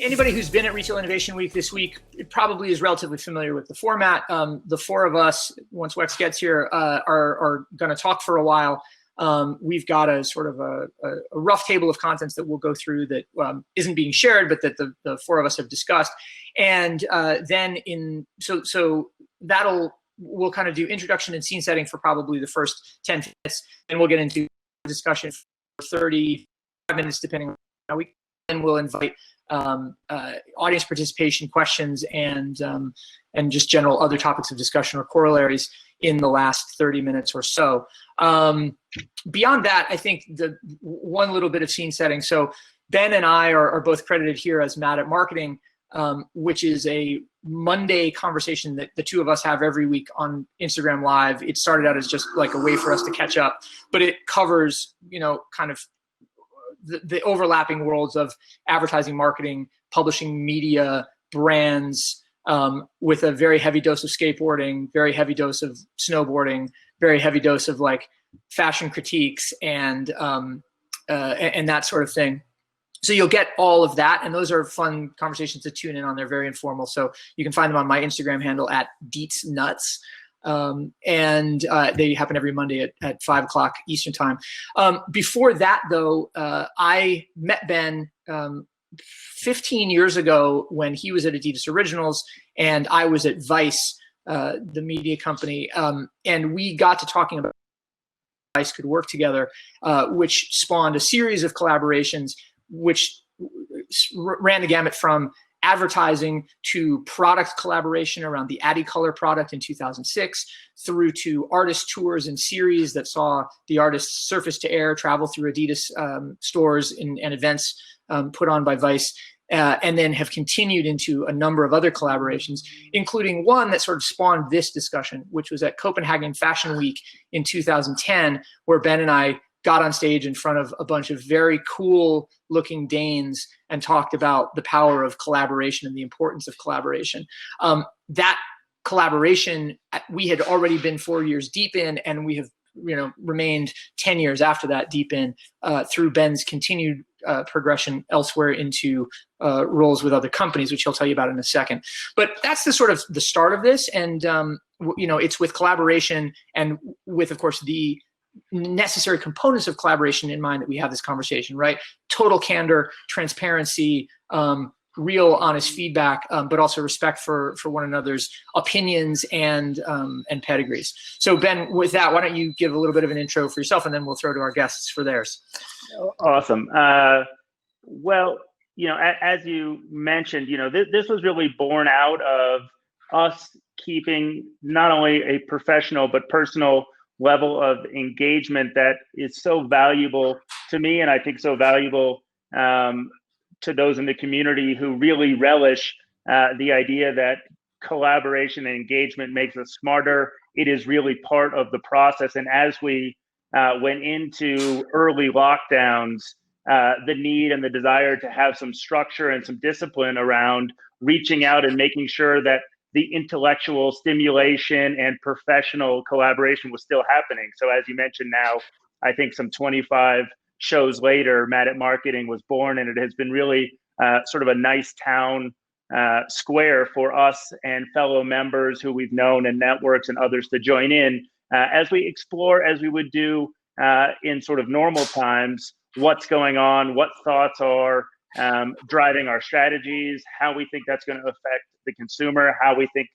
Anybody who's been at Retail Innovation Week this week probably is relatively familiar with the format. The four of us, once Wex gets here, are going to talk for a while. We've got a sort of a rough table of contents that we'll go through that isn't being shared, but that the four of us have discussed. And then we'll kind of do introduction and scene setting for probably the first 10 minutes, and we'll get into discussion for 35 minutes, depending on how we. And we'll invite audience participation, questions, and just general other topics of discussion or corollaries in the last 30 minutes or so. Beyond that, I think the one little bit of scene setting. So Ben and I are both credited here as Mad at Marketing, which is a Monday conversation that the two of us have every week on Instagram Live. It started out as just like a way for us to catch up, but it covers, kind of the overlapping worlds of advertising, marketing, publishing, media, brands, with a very heavy dose of skateboarding, very heavy dose of snowboarding, very heavy dose of like fashion critiques and that sort of thing. So you'll get all of that, and those are fun conversations to tune in on. They're very informal, so you can find them on my Instagram handle at DeetzNuts. And they happen every Monday at 5 o'clock Eastern time. Before that, though, I met Ben 15 years ago when he was at Adidas Originals and I was at Vice, the media company, and we got to talking about how Vice could work together, which spawned a series of collaborations, which ran the gamut from advertising to product collaboration around the Adicolor product in 2006, through to artist tours and series that saw the artists surface to air, travel through Adidas stores and events put on by Vice, and then have continued into a number of other collaborations, including one that sort of spawned this discussion, which was at Copenhagen Fashion Week in 2010, where Ben and I got on stage in front of a bunch of very cool looking Danes and talked about the power of collaboration and the importance of collaboration. That collaboration we had already been 4 years deep in, and we have remained 10 years after that deep in, through Ben's continued progression elsewhere into roles with other companies, which he'll tell you about in a second. But that's the sort of the start of this. And, it's with collaboration and with, of course, the necessary components of collaboration in mind that we have this conversation, right? Total candor, transparency, real honest feedback, but also respect for one another's opinions and pedigrees. So Ben, with that, why don't you give a little bit of an intro for yourself, and then we'll throw to our guests for theirs. Awesome. Well, as you mentioned, this was really born out of us keeping not only a professional but personal level of engagement that is so valuable to me, and I think so valuable to those in the community who really relish the idea that collaboration and engagement makes us smarter. It is really part of the process. And as we went into early lockdowns, the need and the desire to have some structure and some discipline around reaching out and making sure that the intellectual stimulation and professional collaboration was still happening. So as you mentioned now, I think some 25 shows later, Mad at Marketing was born, and it has been really sort of a nice town square for us and fellow members who we've known and networks and others to join in as we explore, as we would do in sort of normal times, what's going on, what thoughts are driving our strategies, how we think that's going to affect the consumer, how we think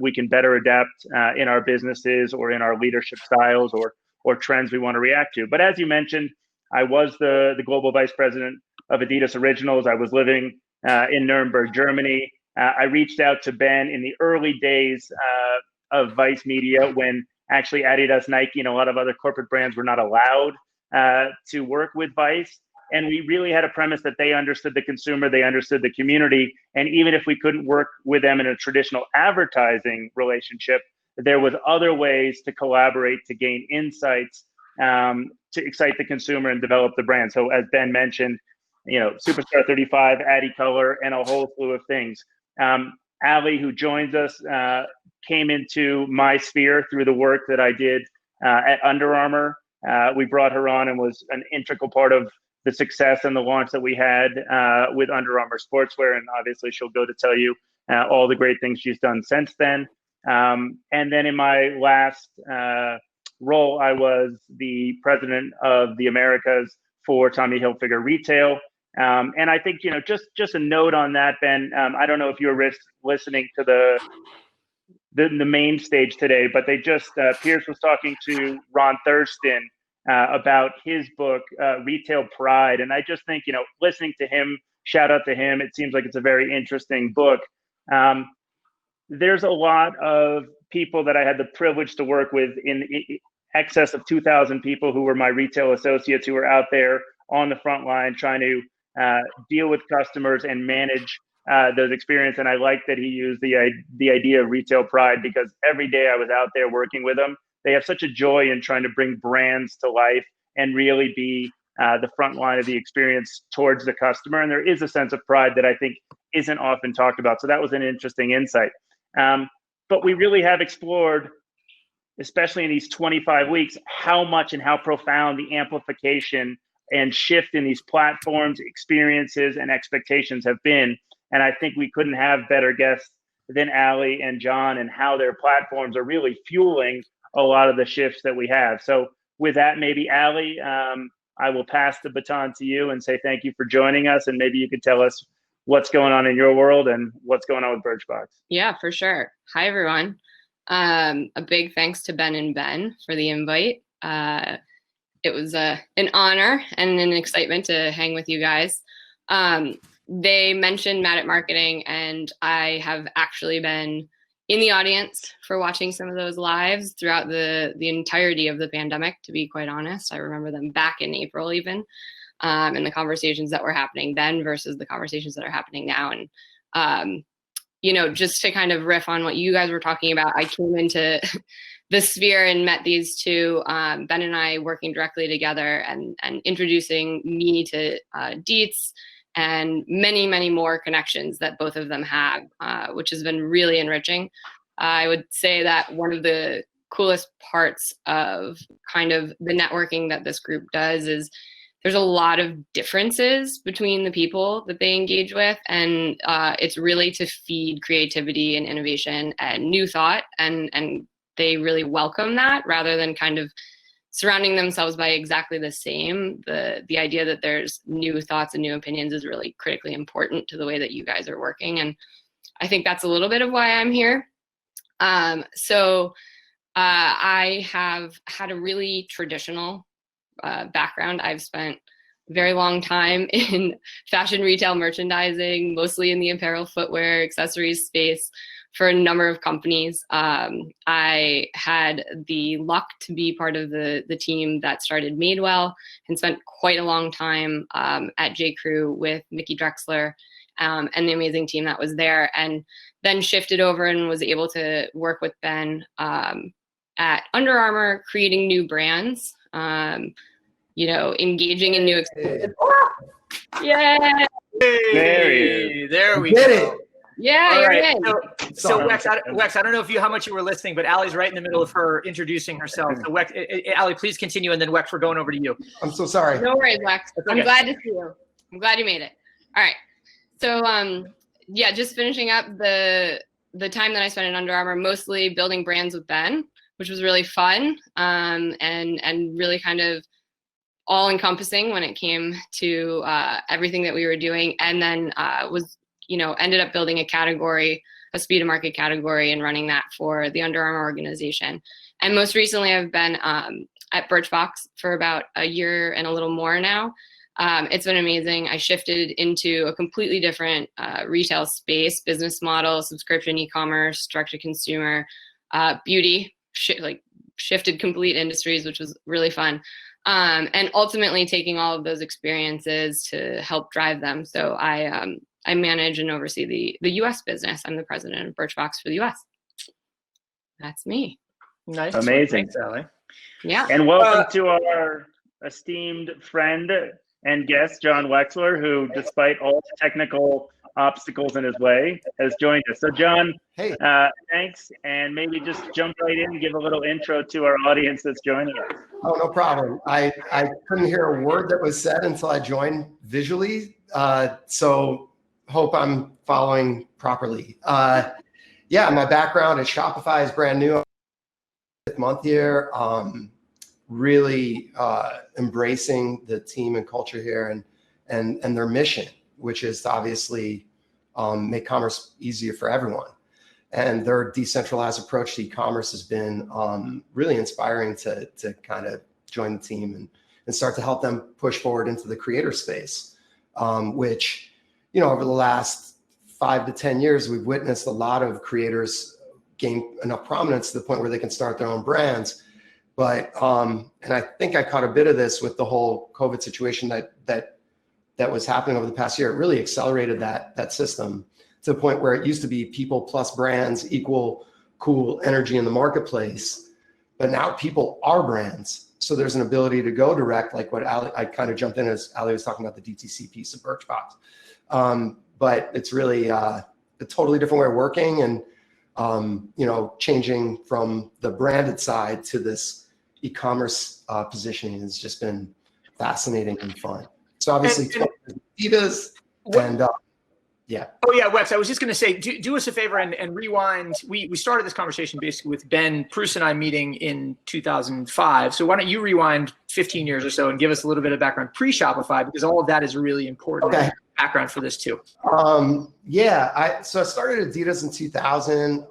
we can better adapt in our businesses or in our leadership styles or trends we want to react to. But as you mentioned, I was the global vice president of Adidas Originals. I was living in Nuremberg, Germany. I reached out to Ben in the early days of Vice Media, when actually Adidas, Nike, and a lot of other corporate brands were not allowed to work with Vice. And we really had a premise that they understood the consumer, they understood the community. And even if we couldn't work with them in a traditional advertising relationship, there was other ways to collaborate, to gain insights, to excite the consumer and develop the brand. So as Ben mentioned, Superstar 35, Adicolor, and a whole slew of things. Ali, who joins us, came into my sphere through the work that I did at Under Armour. We brought her on and was an integral part of the success and the launch that we had with Under Armour Sportswear. And obviously she'll go to tell you all the great things she's done since then. And then in my last role, I was the president of the Americas for Tommy Hilfiger Retail. And I think, just a note on that, Ben, I don't know if you were listening to the main stage today, but they just, Pierce was talking to Ron Thurston about his book, Retail Pride. And I just think, listening to him, shout out to him, it seems like it's a very interesting book. There's a lot of people that I had the privilege to work with in excess of 2,000 people who were my retail associates who were out there on the front line trying to deal with customers and manage those experiences. And I like that he used the idea of retail pride, because every day I was out there working with them, they have such a joy in trying to bring brands to life and really be the front line of the experience towards the customer. And there is a sense of pride that I think isn't often talked about. So that was an interesting insight. But we really have explored, especially in these 25 weeks, how much and how profound the amplification and shift in these platforms, experiences, and expectations have been. And I think we couldn't have better guests than Allie and Jon, and how their platforms are really fueling a lot of the shifts that we have. So with that, maybe Allie, I will pass the baton to you and say thank you for joining us. And maybe you could tell us what's going on in your world and what's going on with Birchbox. Yeah, for sure. Hi, everyone. A big thanks to Ben and Ben for the invite. It was an honor and an excitement to hang with you guys. They mentioned Mad at Marketing, and I have actually been in the audience for watching some of those lives throughout the entirety of the pandemic, to be quite honest. I remember them back in April even, and the conversations that were happening then versus the conversations that are happening now. And, just to kind of riff on what you guys were talking about, I came into the sphere and met these two, Ben and I working directly together and introducing me to Dietz and many, many more connections that both of them have, which has been really enriching. I would say that one of the coolest parts of kind of the networking that this group does is there's a lot of differences between the people that they engage with, and it's really to feed creativity and innovation and new thought, and they really welcome that rather than kind of surrounding themselves by exactly the same. The idea that there's new thoughts and new opinions is really critically important to the way that you guys are working, and I think that's a little bit of why I'm here. So I have had a really traditional background. I've spent a very long time in fashion retail merchandising, mostly in the apparel, footwear, accessories space for a number of companies. I had the luck to be part of the team that started Madewell and spent quite a long time at J.Crew with Mickey Drexler and the amazing team that was there, and then shifted over and was able to work with Ben at Under Armour, creating new brands, engaging in new experiences. Yeah. Hey, there we Did go. it. Yeah, All you're right. in. So Wex, I don't know how much you were listening, but Allie's right in the middle of her introducing herself. So Wex, Allie, please continue, and then Wex, we're going over to you. I'm so sorry. No worries, Lex. Okay. I'm glad to see you. I'm glad you made it. All right. So just finishing up the time that I spent in Under Armour, mostly building brands with Ben, which was really fun, and really kind of all encompassing when it came to everything that we were doing. And then ended up building a category, a speed to market category, and running that for the Under Armour organization. And most recently I've been at Birchbox for about a year and a little more now. It's been amazing. I shifted into a completely different retail space, business model, subscription, e-commerce, direct to consumer, beauty, shifted complete industries, which was really fun. And ultimately taking all of those experiences to help drive them. So I manage and oversee the U.S. business. I'm the president of Birchbox for the U.S. That's me. Nice. Amazing. Thanks, Allie. Yeah. And welcome to our esteemed friend and guest, Jon Wexler, who, despite all the technical obstacles in his way, has joined us. So Jon, Hey. thanks, and maybe just jump right in and give a little intro to our audience that's joining us. Oh, no problem. I couldn't hear a word that was said until I joined visually, so hope I'm following properly. Yeah, my background at Shopify is brand new. Month here, really embracing the team and culture here and their mission, which is to obviously make commerce easier for everyone. And their decentralized approach to e-commerce has been really inspiring to kind of join the team and start to help them push forward into the creator space, which, over the last 5 to 10 years, we've witnessed a lot of creators gain enough prominence to the point where they can start their own brands. But, and I think I caught a bit of this with the whole COVID situation that was happening over the past year. It really accelerated that system to the point where it used to be people plus brands equal cool energy in the marketplace. But now people are brands. So there's an ability to go direct, like what I kind of jumped in as Ali was talking about the DTC piece of Birchbox. But it's really a totally different way of working, and changing from the branded side to this e-commerce positioning has just been fascinating and fun. So obviously, Adidas and yeah. Oh yeah, Wex. I was just going to say, do us a favor and rewind. We started this conversation basically with Ben Pruess and I meeting in 2005. So why don't you rewind 15 years or so and give us a little bit of background pre-Shopify, because all of that is really important. Okay. Background for this too. Yeah, so I started Adidas in 2000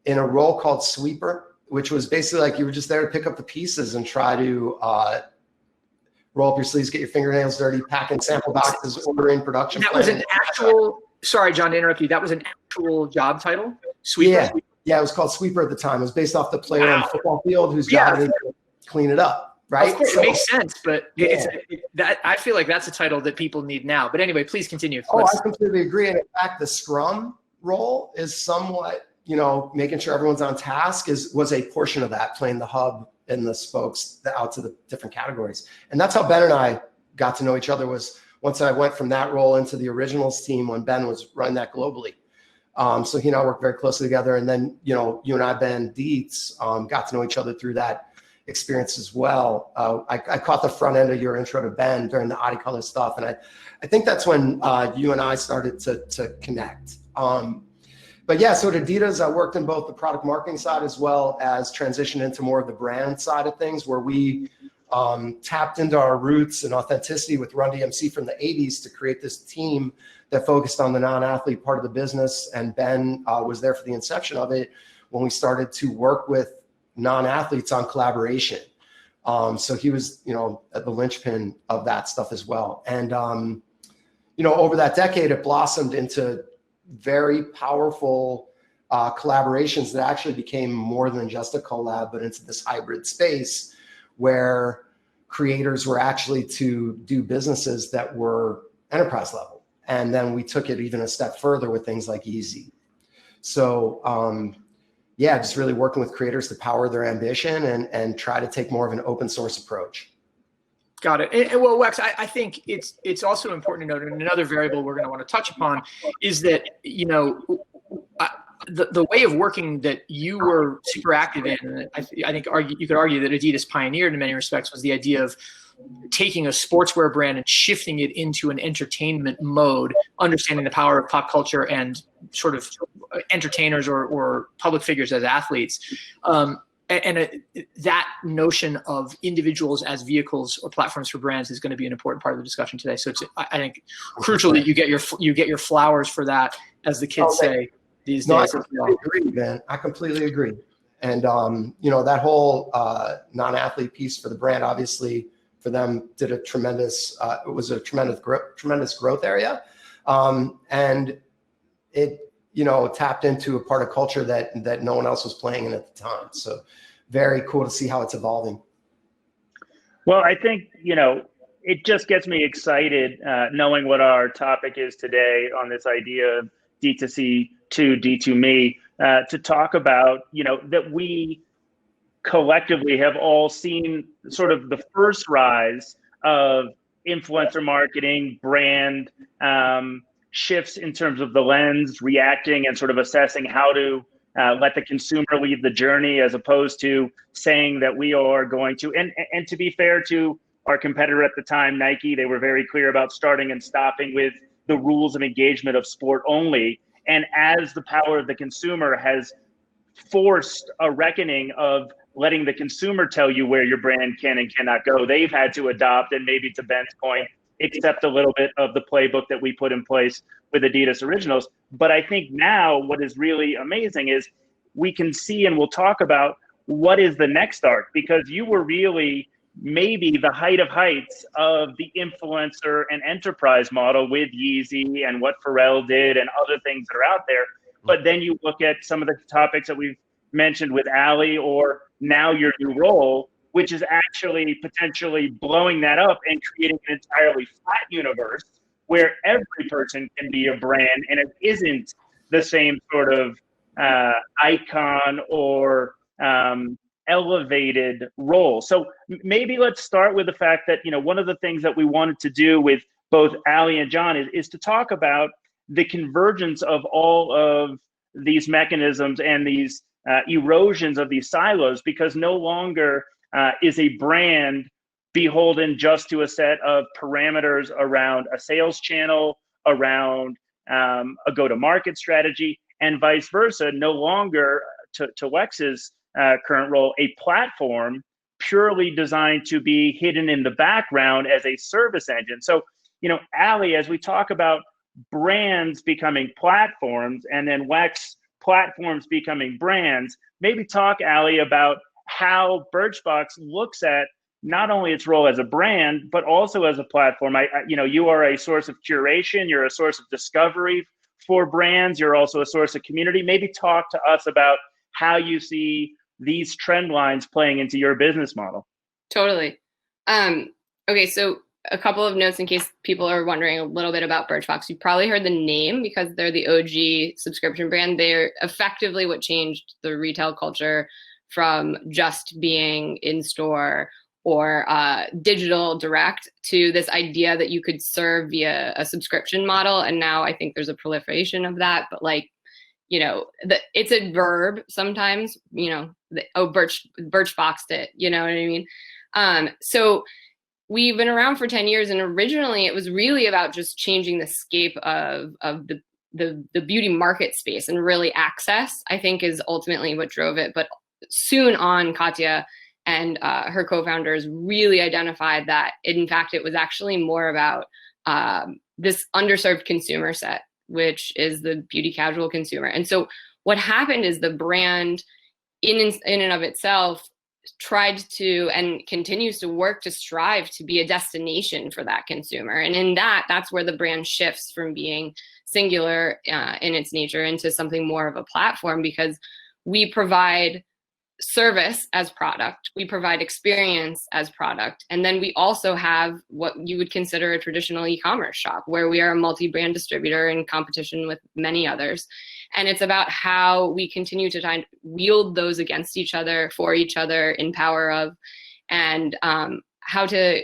in a role called sweeper, which was basically like you were just there to pick up the pieces and try to roll up your sleeves, get your fingernails dirty, pack in sample boxes, order in production. That was an actual, sorry, Jon, to interrupt you. That was an actual job title? Sweeper? Yeah, it was called sweeper at the time. It was based off the player on the football field whose job is to clean it up. Right? Of course, it makes sense, but that I feel like that's a title that people need now. But anyway, please continue. I completely agree. And in fact, the Scrum role is somewhat, making sure everyone's on task was a portion of that, playing the hub and the spokes out to the different categories. And that's how Ben and I got to know each other, was once I went from that role into the originals team when Ben was running that globally. So he and I worked very closely together. And then, you and I, Ben Dietz, got to know each other through that experience as well. I caught the front end of your intro to Ben during the Adicolor stuff. And I think that's when you and I started to connect. But yeah, so at Adidas, I worked in both the product marketing side as well as transition into more of the brand side of things, where we tapped into our roots and authenticity with Run DMC from the 80s to create this team that focused on the non-athlete part of the business. And Ben was there for the inception of it when we started to work with non-athletes on collaboration. So he was, at the linchpin of that stuff as well. And, over that decade, it blossomed into very powerful collaborations that actually became more than just a collab, but into this hybrid space where creators were actually to do businesses that were enterprise level. And then we took it even a step further with things like Easy. So, just really working with creators to power their ambition and try to take more of an open source approach. Got it. And well, Wex, I think it's also important to note, and another variable we're going to want to touch upon is that, the way of working that you were super active in, I think you could argue that Adidas pioneered in many respects, was the idea of taking a sportswear brand and shifting it into an entertainment mode, understanding the power of pop culture and sort of entertainers or public figures as athletes. That notion of individuals as vehicles or platforms for brands is going to be an important part of the discussion today. So I think crucial that you get your flowers for that, as the kids say these days. I completely agree, Ben. I completely agree. And that whole non-athlete piece for the brand, obviously for them, did a tremendous. It was a tremendous growth area, and it tapped into a part of culture that no one else was playing in at the time. So very cool to see how it's evolving. Well, I think, it just gets me excited knowing what our topic is today on this idea of D2C to D2Me, to talk about, that we collectively have all seen sort of the first rise of influencer marketing, brand, shifts in terms of the lens, reacting and sort of assessing how to let the consumer lead the journey, as opposed to saying that we are going to, and to be fair to our competitor at the time, Nike, they were very clear about starting and stopping with the rules of engagement of sport only. And as the power of the consumer has forced a reckoning of letting the consumer tell you where your brand can and cannot go, they've had to adopt, and maybe to Ben's point, accept a little bit of the playbook that we put in place with Adidas Originals. But I think now what is really amazing is we can see, and we'll talk about what is the next arc, because you were really maybe the height of heights of the influencer and enterprise model with Yeezy and what Pharrell did and other things that are out there. But then you look at some of the topics that we've mentioned with Ali, or now your new role, which is actually potentially blowing that up and creating an entirely flat universe where every person can be a brand, and it isn't the same sort of icon or elevated role. So maybe let's start with the fact that, you know, one of the things that we wanted to do with both Ali and Jon is to talk about the convergence of all of these mechanisms and these erosions of these silos, because no longer is a brand beholden just to a set of parameters around a sales channel, around a go-to-market strategy, and vice versa. No longer, to Wex's current role, a platform purely designed to be hidden in the background as a service engine. So, you know, Ali, as we talk about brands becoming platforms, and then Wex, platforms becoming brands, maybe talk, Ali, about how Birchbox looks at not only its role as a brand, but also as a platform. You know, you are a source of curation, you're a source of discovery for brands, you're also a source of community. Maybe talk to us about how you see these trend lines playing into your business model. Totally. Okay, so a couple of notes in case people are wondering a little bit about Birchbox. You've probably heard the name because they're the OG subscription brand. They're effectively what changed the retail culture from just being in store or digital direct to this idea that you could serve via a subscription model. And now I think there's a proliferation of that, but like, you know, it's a verb sometimes, you know, Birchboxed it, you know what I mean? So we've been around for 10 years, and originally it was really about just changing the scape of the beauty market space, and really access, I think, is ultimately what drove it. But soon on, Katya and her co-founders really identified that, in fact, it was actually more about this underserved consumer set, which is the beauty casual consumer. And so what happened is the brand in and of itself tried to, and continues to work to strive to be a destination for that consumer. And in that's where the brand shifts from being singular in its nature into something more of a platform, because we provide service as product, we provide experience as product, and then we also have what you would consider a traditional e-commerce shop, where we are a multi-brand distributor in competition with many others. And it's about how we continue to try and wield those against each other, for each other, in power of, and how to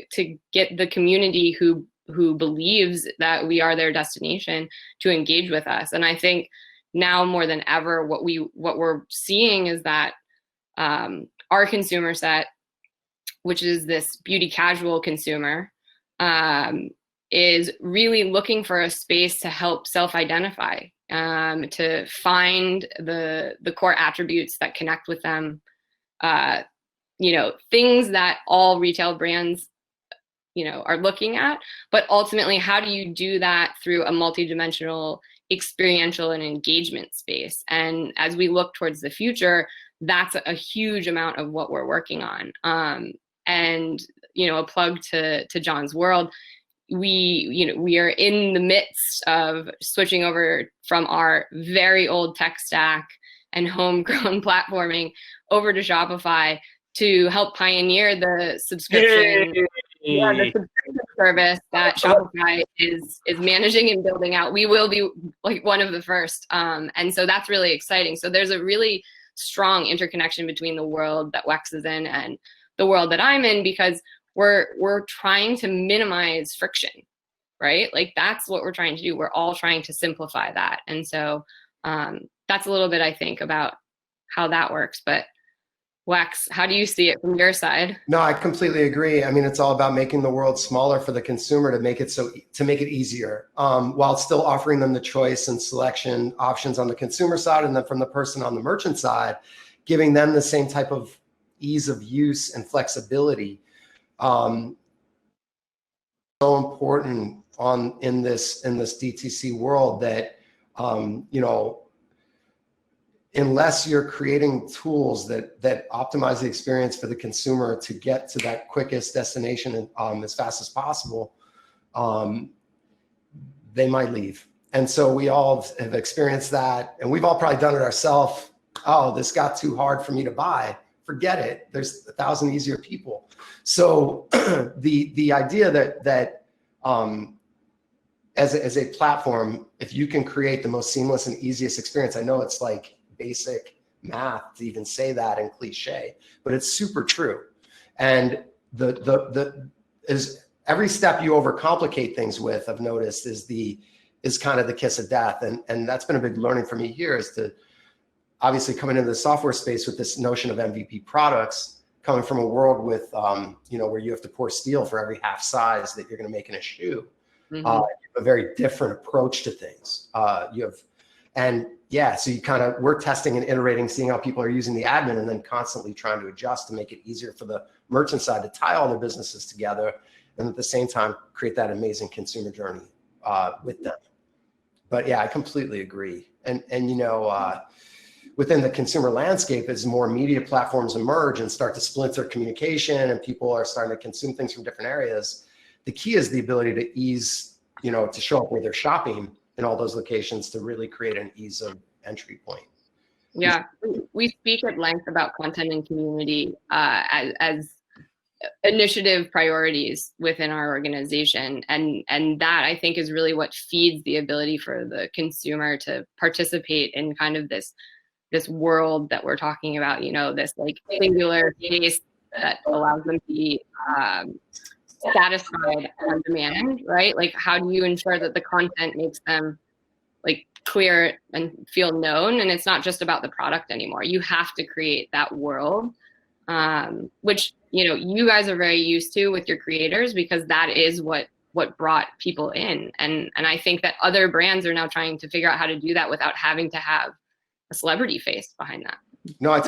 get the community who believes that we are their destination to engage with us. And I think now more than ever, what we're seeing is that our consumer set, which is this beauty casual consumer, is really looking for a space to help self-identify, to find the core attributes that connect with them, you know, things that all retail brands, you know, are looking at. But ultimately, how do you do that through a multidimensional experiential and engagement space? And as we look towards the future, that's a huge amount of what we're working on. And, you know, a plug to Jon's world, we are in the midst of switching over from our very old tech stack and homegrown platforming over to Shopify to help pioneer the subscription, the subscription service that Shopify is managing and building out. We will be like one of the first. And so that's really exciting. So there's a really strong interconnection between the world that Wex is in and the world that I'm in, because we're trying to minimize friction, right? Like that's what we're trying to do. We're all trying to simplify that. And so that's a little bit, I think, about how that works. But Wex, how do you see it from your side? No, I completely agree. I mean, it's all about making the world smaller for the consumer to make it easier, while still offering them the choice and selection options on the consumer side, and then from the person on the merchant side, giving them the same type of ease of use and flexibility. So important in this DTC world that unless you're creating tools that optimize the experience for the consumer to get to that quickest destination as fast as possible, they might leave. And so we all have experienced that, and we've all probably done it ourselves. Oh, this got too hard for me to buy. Forget it. There's 1,000 easier people. So the idea that as a platform, if you can create the most seamless and easiest experience, I know it's like basic math to even say that and cliche, but it's super true. And is every step you overcomplicate things with, I've noticed, is kind of the kiss of death. And that's been a big learning for me here, is to obviously coming into the software space with this notion of MVP products, coming from a world with where you have to pour steel for every half size that you're going to make in a shoe. You have a very different approach to things. So we're testing and iterating, seeing how people are using the admin, and then constantly trying to adjust to make it easier for the merchant side to tie all their businesses together, and at the same time create that amazing consumer journey with them. But yeah, I completely agree. And within the consumer landscape, as more media platforms emerge and start to splinter communication, and people are starting to consume things from different areas, the key is the ability to ease, to show up where they're shopping in all those locations to really create an ease of entry point. Yeah, we speak at length about content and community as initiative priorities within our organization. And that, I think, is really what feeds the ability for the consumer to participate in kind of this world that we're talking about, this like singular space that allows them to be satisfied on demand, right? Like, how do you ensure that the content makes them like clear and feel known? And it's not just about the product anymore. You have to create that world, which, you guys are very used to with your creators, because that is what brought people in. And I think that other brands are now trying to figure out how to do that without having to have a celebrity face behind that. No,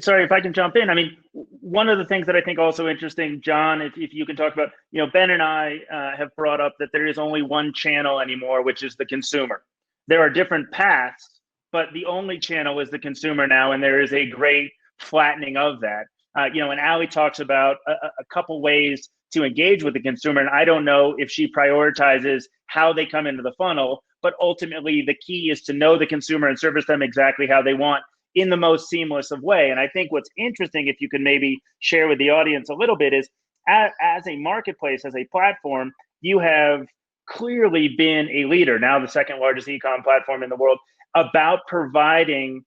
sorry, if I can jump in. I mean, one of the things that I think also interesting, Jon, if you can talk about, Ben and I have brought up that there is only one channel anymore, which is the consumer. There are different paths, but the only channel is the consumer now, and there is a great flattening of that. And Allie talks about a couple ways to engage with the consumer, and I don't know if she prioritizes how they come into the funnel, but ultimately the key is to know the consumer and service them exactly how they want in the most seamless of way. And I think what's interesting, if you can maybe share with the audience a little bit, is as a marketplace, as a platform, you have clearly been a leader, now the second largest e-com platform in the world, about providing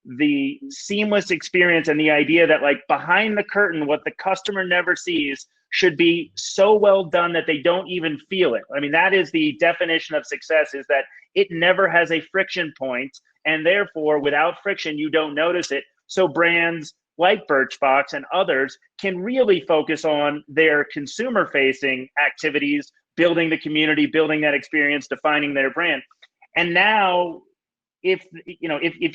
the seamless experience, and the idea that, like, behind the curtain, what the customer never sees should be so well done that they don't even feel it. I mean, that is the definition of success, is that it never has a friction point, and therefore without friction, you don't notice it. So brands like Birchbox and others can really focus on their consumer facing activities, building the community, building that experience, defining their brand. And now, if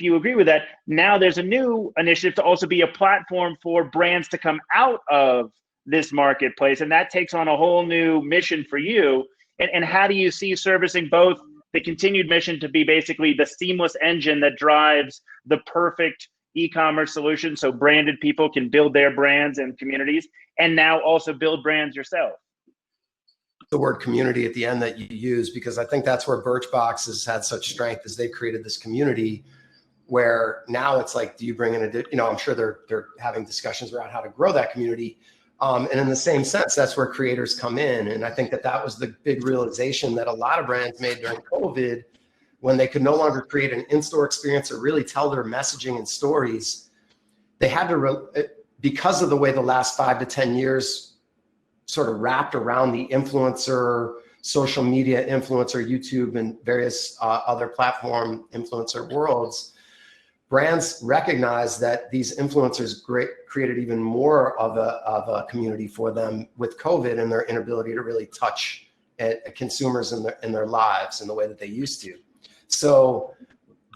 you agree with that, now there's a new initiative to also be a platform for brands to come out of this marketplace, and that takes on a whole new mission for you. And how do you see servicing both the continued mission to be basically the seamless engine that drives the perfect e-commerce solution, so branded people can build their brands and communities, and now also build brands yourself? The word community at the end that you use, because I think that's where Birchbox has had such strength, is they've created this community where now it's like, do you bring in I'm sure they're having discussions around how to grow that community. And in the same sense, that's where creators come in. And I think that was the big realization that a lot of brands made during COVID, when they could no longer create an in-store experience or really tell their messaging and stories. They had to, because of the way the last 5 to 10 years sort of wrapped around the influencer, social media influencer, YouTube, and various other platform influencer worlds, brands recognize that these influencers created even more of a community for them with COVID and their inability to really touch consumers in their lives in the way that they used to. So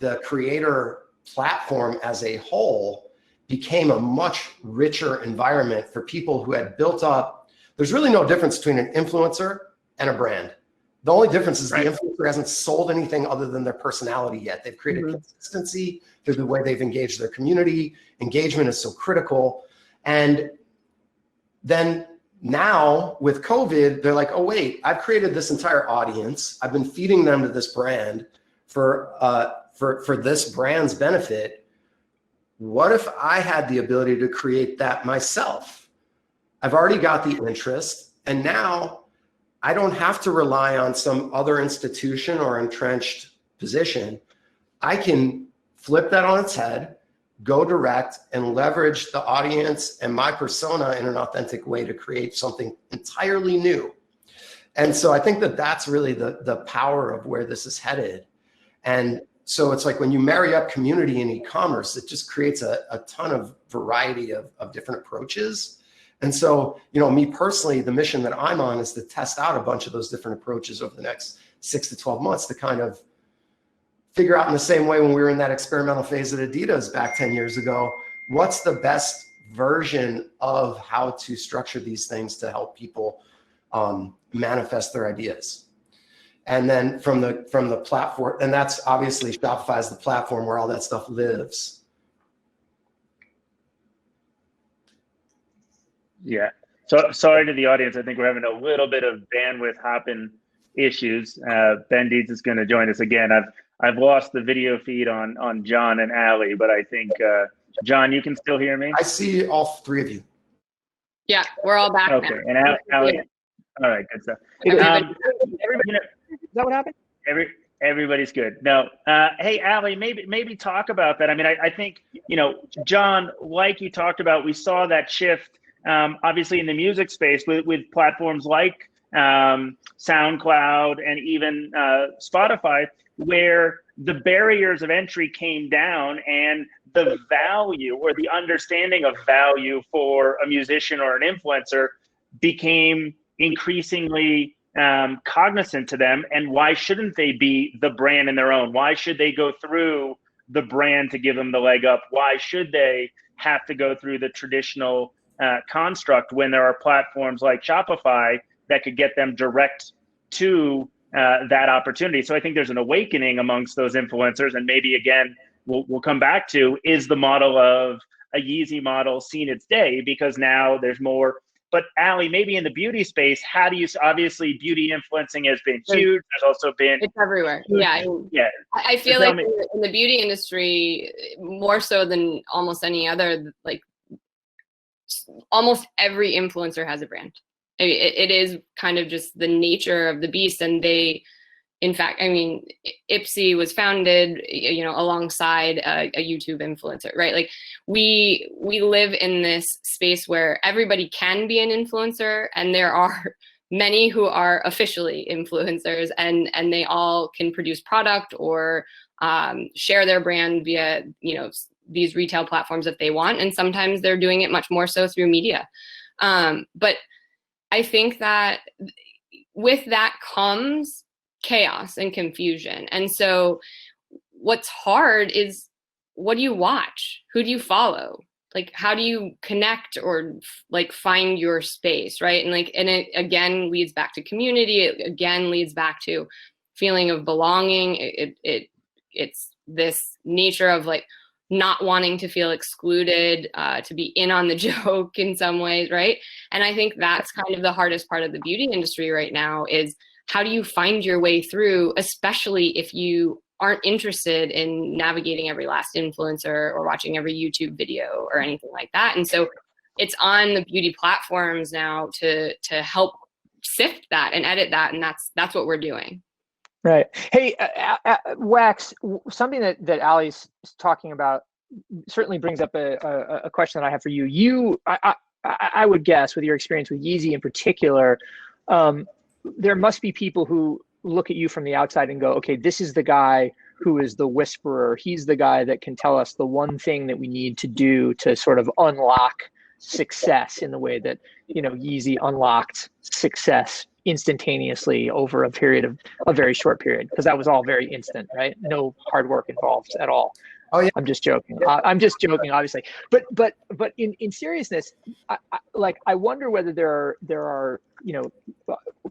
the creator platform as a whole became a much richer environment for people who had built up. There's really no difference between an influencer and a brand. The only difference is the influencer hasn't sold anything other than their personality yet. They've created consistency through the way they've engaged their community. Engagement is so critical. And then now with COVID, they're like, oh wait, I've created this entire audience. I've been feeding them to this brand for this brand's benefit. What if I had the ability to create that myself? I've already got the interest, and now I don't have to rely on some other institution or entrenched position. I can flip that on its head, go direct, and leverage the audience and my persona in an authentic way to create something entirely new. And so I think that that's really the power of where this is headed. And so it's like when you marry up community and e-commerce, it just creates a ton of variety of different approaches. And so, me personally, the mission that I'm on is to test out a bunch of those different approaches over the next 6 to 12 months to kind of figure out, in the same way when we were in that experimental phase at Adidas back 10 years ago, what's the best version of how to structure these things to help people manifest their ideas. And then from the platform, and that's obviously Shopify is the platform where all that stuff lives. Yeah. So sorry to the audience. I think we're having a little bit of bandwidth hopping issues. Ben Dietz is going to join us again. I've lost the video feed on Jon and Allie, but I think Jon, you can still hear me? I see all three of you. Yeah, we're all back okay. now. And Allie, all right, good stuff. Everybody, is that what happened? Everybody's good. No, hey, Allie, maybe talk about that. I mean, I think, Jon, like you talked about, we saw that shift, obviously in the music space with platforms like SoundCloud and even Spotify, where the barriers of entry came down and the value or the understanding of value for a musician or an influencer became increasingly cognizant to them. And why shouldn't they be the brand in their own? Why should they go through the brand to give them the leg up? Why should they have to go through the traditional construct when there are platforms like Shopify that could get them direct to that opportunity? So I think there's an awakening amongst those influencers, and maybe again, we'll come back to, is the model of a Yeezy model seen its day? Because now there's more. But Allie, maybe in the beauty space, how do you, obviously beauty influencing has been huge. There's also been. It's everywhere. Yeah. Yeah. I feel like in the beauty industry, more so than almost any other, like almost every influencer has a brand. I mean, it is kind of just the nature of the beast. And they, in fact, I mean, Ipsy was founded, alongside a YouTube influencer, right? Like we live in this space where everybody can be an influencer, and there are many who are officially influencers, and they all can produce product or share their brand via, these retail platforms if they want. And sometimes they're doing it much more so through media. But I think that with that comes chaos and confusion. And so what's hard is, what do you watch? Who do you follow? Like, how do you connect or like find your space, right? And it again leads back to community. It again leads back to feeling of belonging. It's this nature of like not wanting to feel excluded, to be in on the joke in some ways, right? And I think that's kind of the hardest part of the beauty industry right now is, how do you find your way through, especially if you aren't interested in navigating every last influencer or watching every YouTube video or anything like that? And so it's on the beauty platforms now to help sift that and edit that. And that's what we're doing. Right. Hey, Wax, something that Allie's talking about certainly brings up a question that I have for you. I would guess with your experience with Yeezy in particular, there must be people who look at you from the outside and go, okay, this is the guy who is the whisperer. He's the guy that can tell us the one thing that we need to do to sort of unlock success in the way that, Yeezy unlocked success instantaneously over a period of a very short period, because that was all very instant, right? No hard work involved at all. Oh yeah. I'm just joking. I'm just joking, obviously. But in seriousness, I wonder whether there are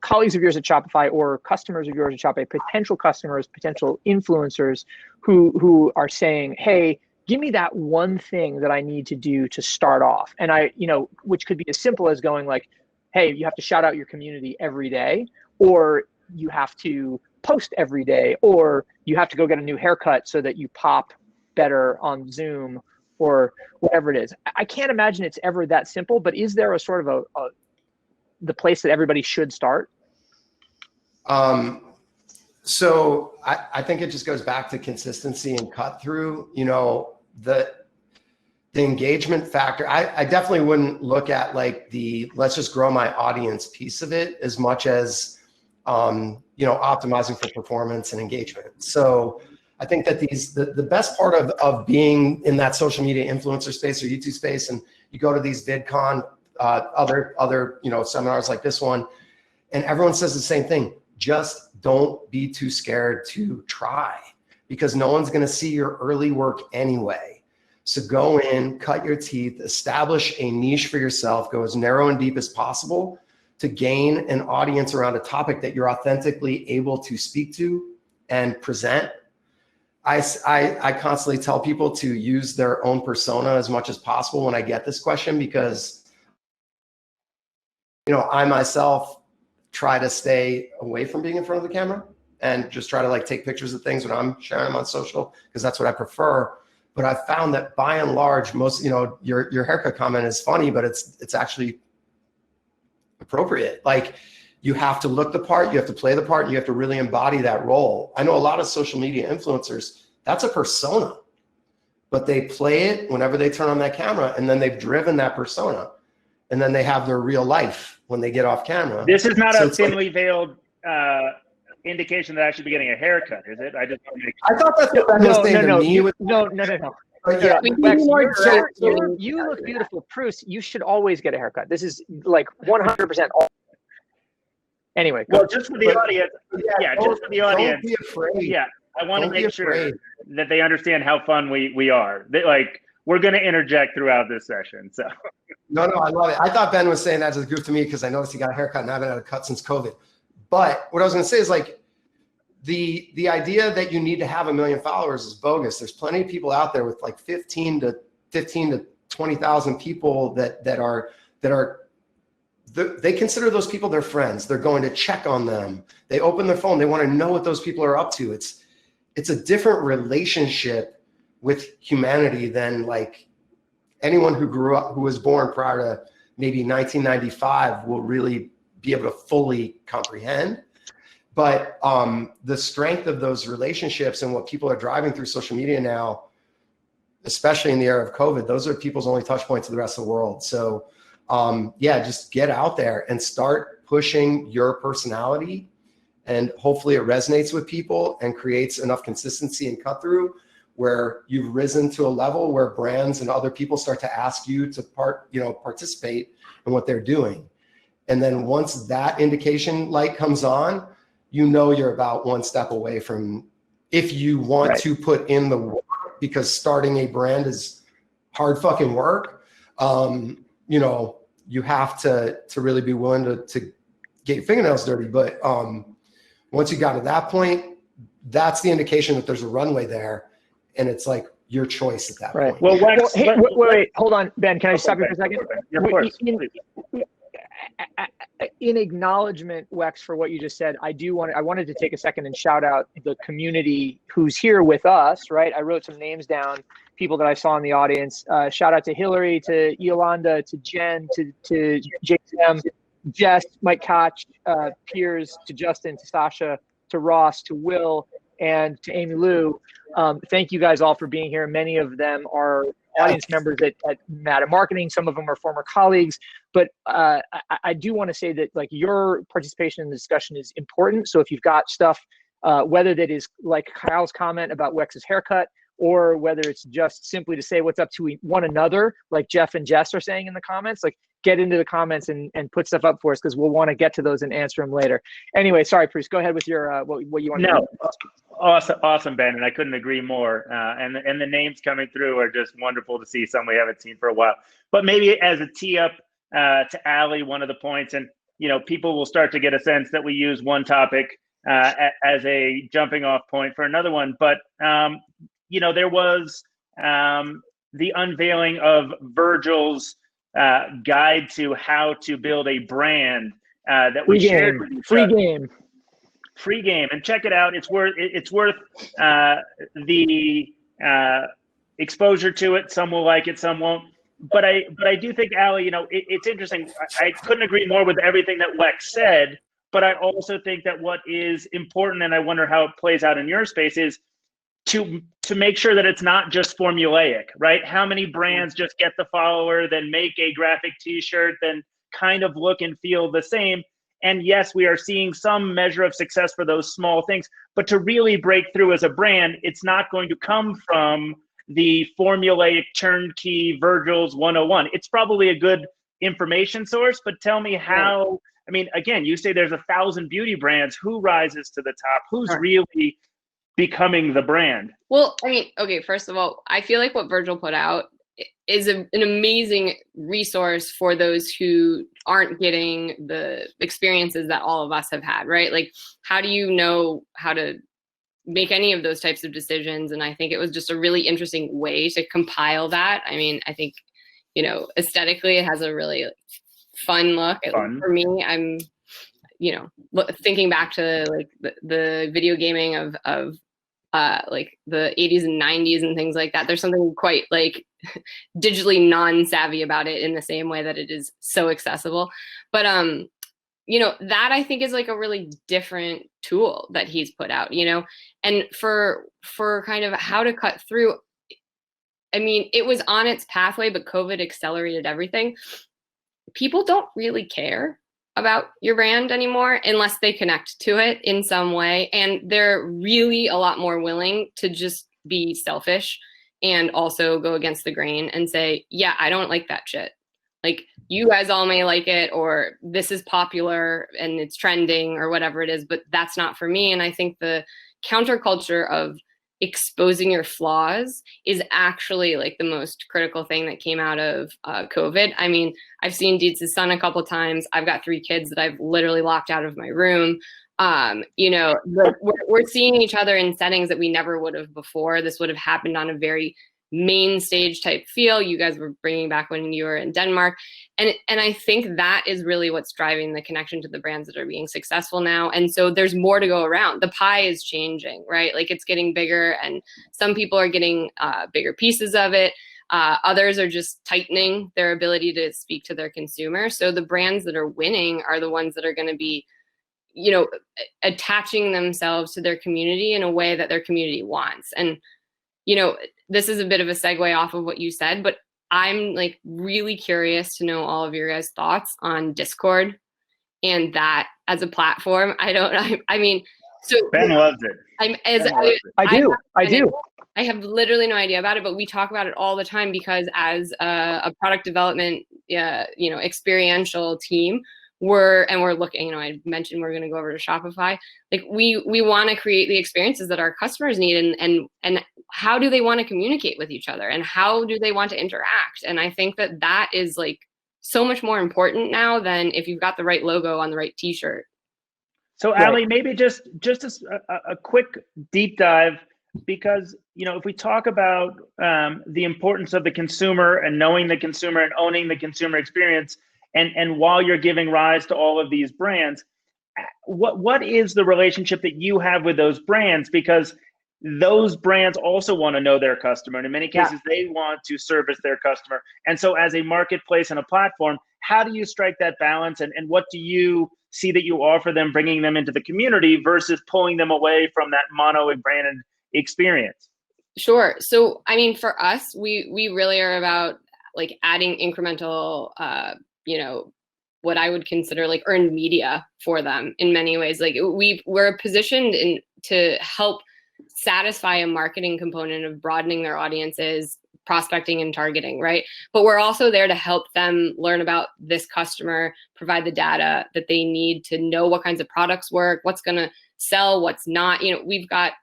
colleagues of yours at Shopify or customers of yours at Shopify, potential customers, potential influencers who are saying, hey, give me that one thing that I need to do to start off. And which could be as simple as going like, hey, you have to shout out your community every day, or you have to post every day, or you have to go get a new haircut so that you pop better on Zoom, or whatever it is. I can't imagine it's ever that simple, but is there a sort of the place that everybody should start? So I think it just goes back to consistency and cut through, the engagement factor. I definitely wouldn't look at like let's just grow my audience piece of it as much as, optimizing for performance and engagement. So I think that the best part of being in that social media influencer space or YouTube space, and you go to these VidCon, other seminars like this one, and everyone says the same thing. Just don't be too scared to try, because no one's going to see your early work anyway. So go in, cut your teeth, establish a niche for yourself, go as narrow and deep as possible to gain an audience around a topic that you're authentically able to speak to and present. I constantly tell people to use their own persona as much as possible when I get this question, because, I myself try to stay away from being in front of the camera and just try to take pictures of things when I'm sharing them on social, because that's what I prefer. But I've found that by and large, most, your haircut comment is funny, but it's actually appropriate. You have to look the part, you have to play the part, and you have to really embody that role. I know a lot of social media influencers, that's a persona, but they play it whenever they turn on that camera, and then they've driven that persona, and then they have their real life when they get off camera. This is not a thinly veiled indication that I should be getting a haircut, is it? I just want to make sure. I thought that's what Ben was saying to me. No. Yeah, Wex, you look beautiful. Pruess, you should always get a haircut. This is 100% all. Anyway. Well, just for the audience. Yeah, just for the audience. Don't be afraid. Yeah, I want to make sure that they understand how fun we are. We're going to interject throughout this session. So. No, I love it. I thought Ben was saying that as a goof to me because I noticed he got a haircut and I haven't had a cut since COVID. But what I was going to say is the idea that you need to have 1 million followers is bogus. There's plenty of people out there with 15 to 20,000 people that are they consider those people their friends. They're going to check on them. They open their phone. They want to know what those people are up to. It's a different relationship with humanity than anyone who grew up, who was born prior to maybe 1995 will really be able to fully comprehend. But the strength of those relationships and what people are driving through social media now, especially in the era of COVID, those are people's only touch points to the rest of the world. So just get out there and start pushing your personality, and hopefully it resonates with people and creates enough consistency and cut through where you've risen to a level where brands and other people start to ask you to participate in what they're doing. And then once that indication light comes on, you're about one step away from, if you want to put in the work, because starting a brand is hard fucking work. You have to really be willing to get your fingernails dirty. But once you got to that point, that's the indication that there's a runway there. And it's your choice at that point. Well, wait, hold on, Ben. Can I stop you for a second? Yeah, of course. In acknowledgement, Wex, for what you just said, I wanted to take a second and shout out the community who's here with us, right? I wrote some names down, people that I saw in the audience. Shout out to Hillary, to Yolanda, to Jen, to JM, Jess, Mike Koch, Piers, to Justin, to Sasha, to Ross, to Will, and to Amy Lou. Thank you guys all for being here. Many of them are audience members at Meta Marketing. Some of them are former colleagues, but I do want to say that like your participation in the discussion is important. So if you've got stuff, whether that is like Kyle's comment about Wex's haircut, or whether it's just simply to say what's up to one another, like Jeff and Jess are saying in the comments, like get into the comments and put stuff up for us, because we'll want to get to those and answer them later. Anyway, sorry, Pruess, go ahead with your what you want to do. Awesome, Ben, and I couldn't agree more. And the names coming through are just wonderful to see, some we haven't seen for a while. But maybe as a tee up to Allie, one of the points, and people will start to get a sense that we use one topic as a jumping off point for another one. But there was the unveiling of Virgil's guide to how to build a brand that we shared with each other. Free game, and check it out. It's worth the exposure to it. Some will like it, some won't. But I do think, Allie, it's interesting. I couldn't agree more with everything that Wex said. But I also think that what is important, and I wonder how it plays out in your space, is to make sure that it's not just formulaic, right? How many brands just get the follower, then make a graphic T-shirt, then kind of look and feel the same? And yes, we are seeing some measure of success for those small things, but to really break through as a brand, it's not going to come from the formulaic turnkey Virgil's 101. It's probably a good information source, but tell me how. I mean, again, you say there's 1,000 beauty brands. Who rises to the top? Who's really becoming the brand? Well, I mean, okay, first of all, I feel like what Virgil put out is an amazing resource for those who aren't getting the experiences that all of us have had, right? Like, how do you know how to make any of those types of decisions? And I think it was just a really interesting way to compile that. I mean, I think, aesthetically, it has a really fun look. For me, I'm, thinking back to like the video gaming of like the 80s and 90s and things like that. There's something quite like digitally non-savvy about it, in the same way that it is so accessible. But that I think is like a really different tool that he's put out, and for kind of how to cut through. I mean, it was on its pathway, but COVID accelerated everything. People don't really care about your brand anymore unless they connect to it in some way. And they're really a lot more willing to just be selfish and also go against the grain and say, yeah, I don't like that shit. Like, you guys all may like it, or this is popular and it's trending or whatever it is, but that's not for me. And I think the counterculture of exposing your flaws is actually like the most critical thing that came out of COVID. I mean, I've seen Dietz's son a couple times. I've got 3 kids that I've literally locked out of my room. We're seeing each other in settings that we never would have before. This would have happened on a very main stage type feel. You guys were bringing back when you were in Denmark. And I think that is really what's driving the connection to the brands that are being successful now. And so there's more to go around. The pie is changing, right? Like, it's getting bigger, and some people are getting bigger pieces of it. Others are just tightening their ability to speak to their consumer. So the brands that are winning are the ones that are going to be, attaching themselves to their community in a way that their community wants. And, this is a bit of a segue off of what you said, but I'm like really curious to know all of your guys' thoughts on Discord and that as a platform. I mean, so Ben loves it. I do. I have literally no idea about it, but we talk about it all the time because as a product development, experiential team, we're looking, I mentioned we're going to go over to Shopify. Like, we want to create the experiences that our customers need, and how do they want to communicate with each other, and how do they want to interact? And I think that is like so much more important now than if you've got the right logo on the right T-shirt. So Allie, maybe just a quick deep dive, because if we talk about the importance of the consumer and knowing the consumer and owning the consumer experience, and while you're giving rise to all of these brands, what is the relationship that you have with those brands? Because those brands also want to know their customer, and in many cases they want to service their customer. And so as a marketplace and a platform, how do you strike that balance, and what do you see that you offer them, bringing them into the community versus pulling them away from that mono branded experience? Sure. So, I mean, for us, we really are about like adding incremental, what I would consider like earned media for them in many ways. Like we're positioned to help satisfy a marketing component of broadening their audiences, prospecting and targeting, right? But we're also there to help them learn about this customer, provide the data that they need to know what kinds of products work, what's going to sell, what's not. We've got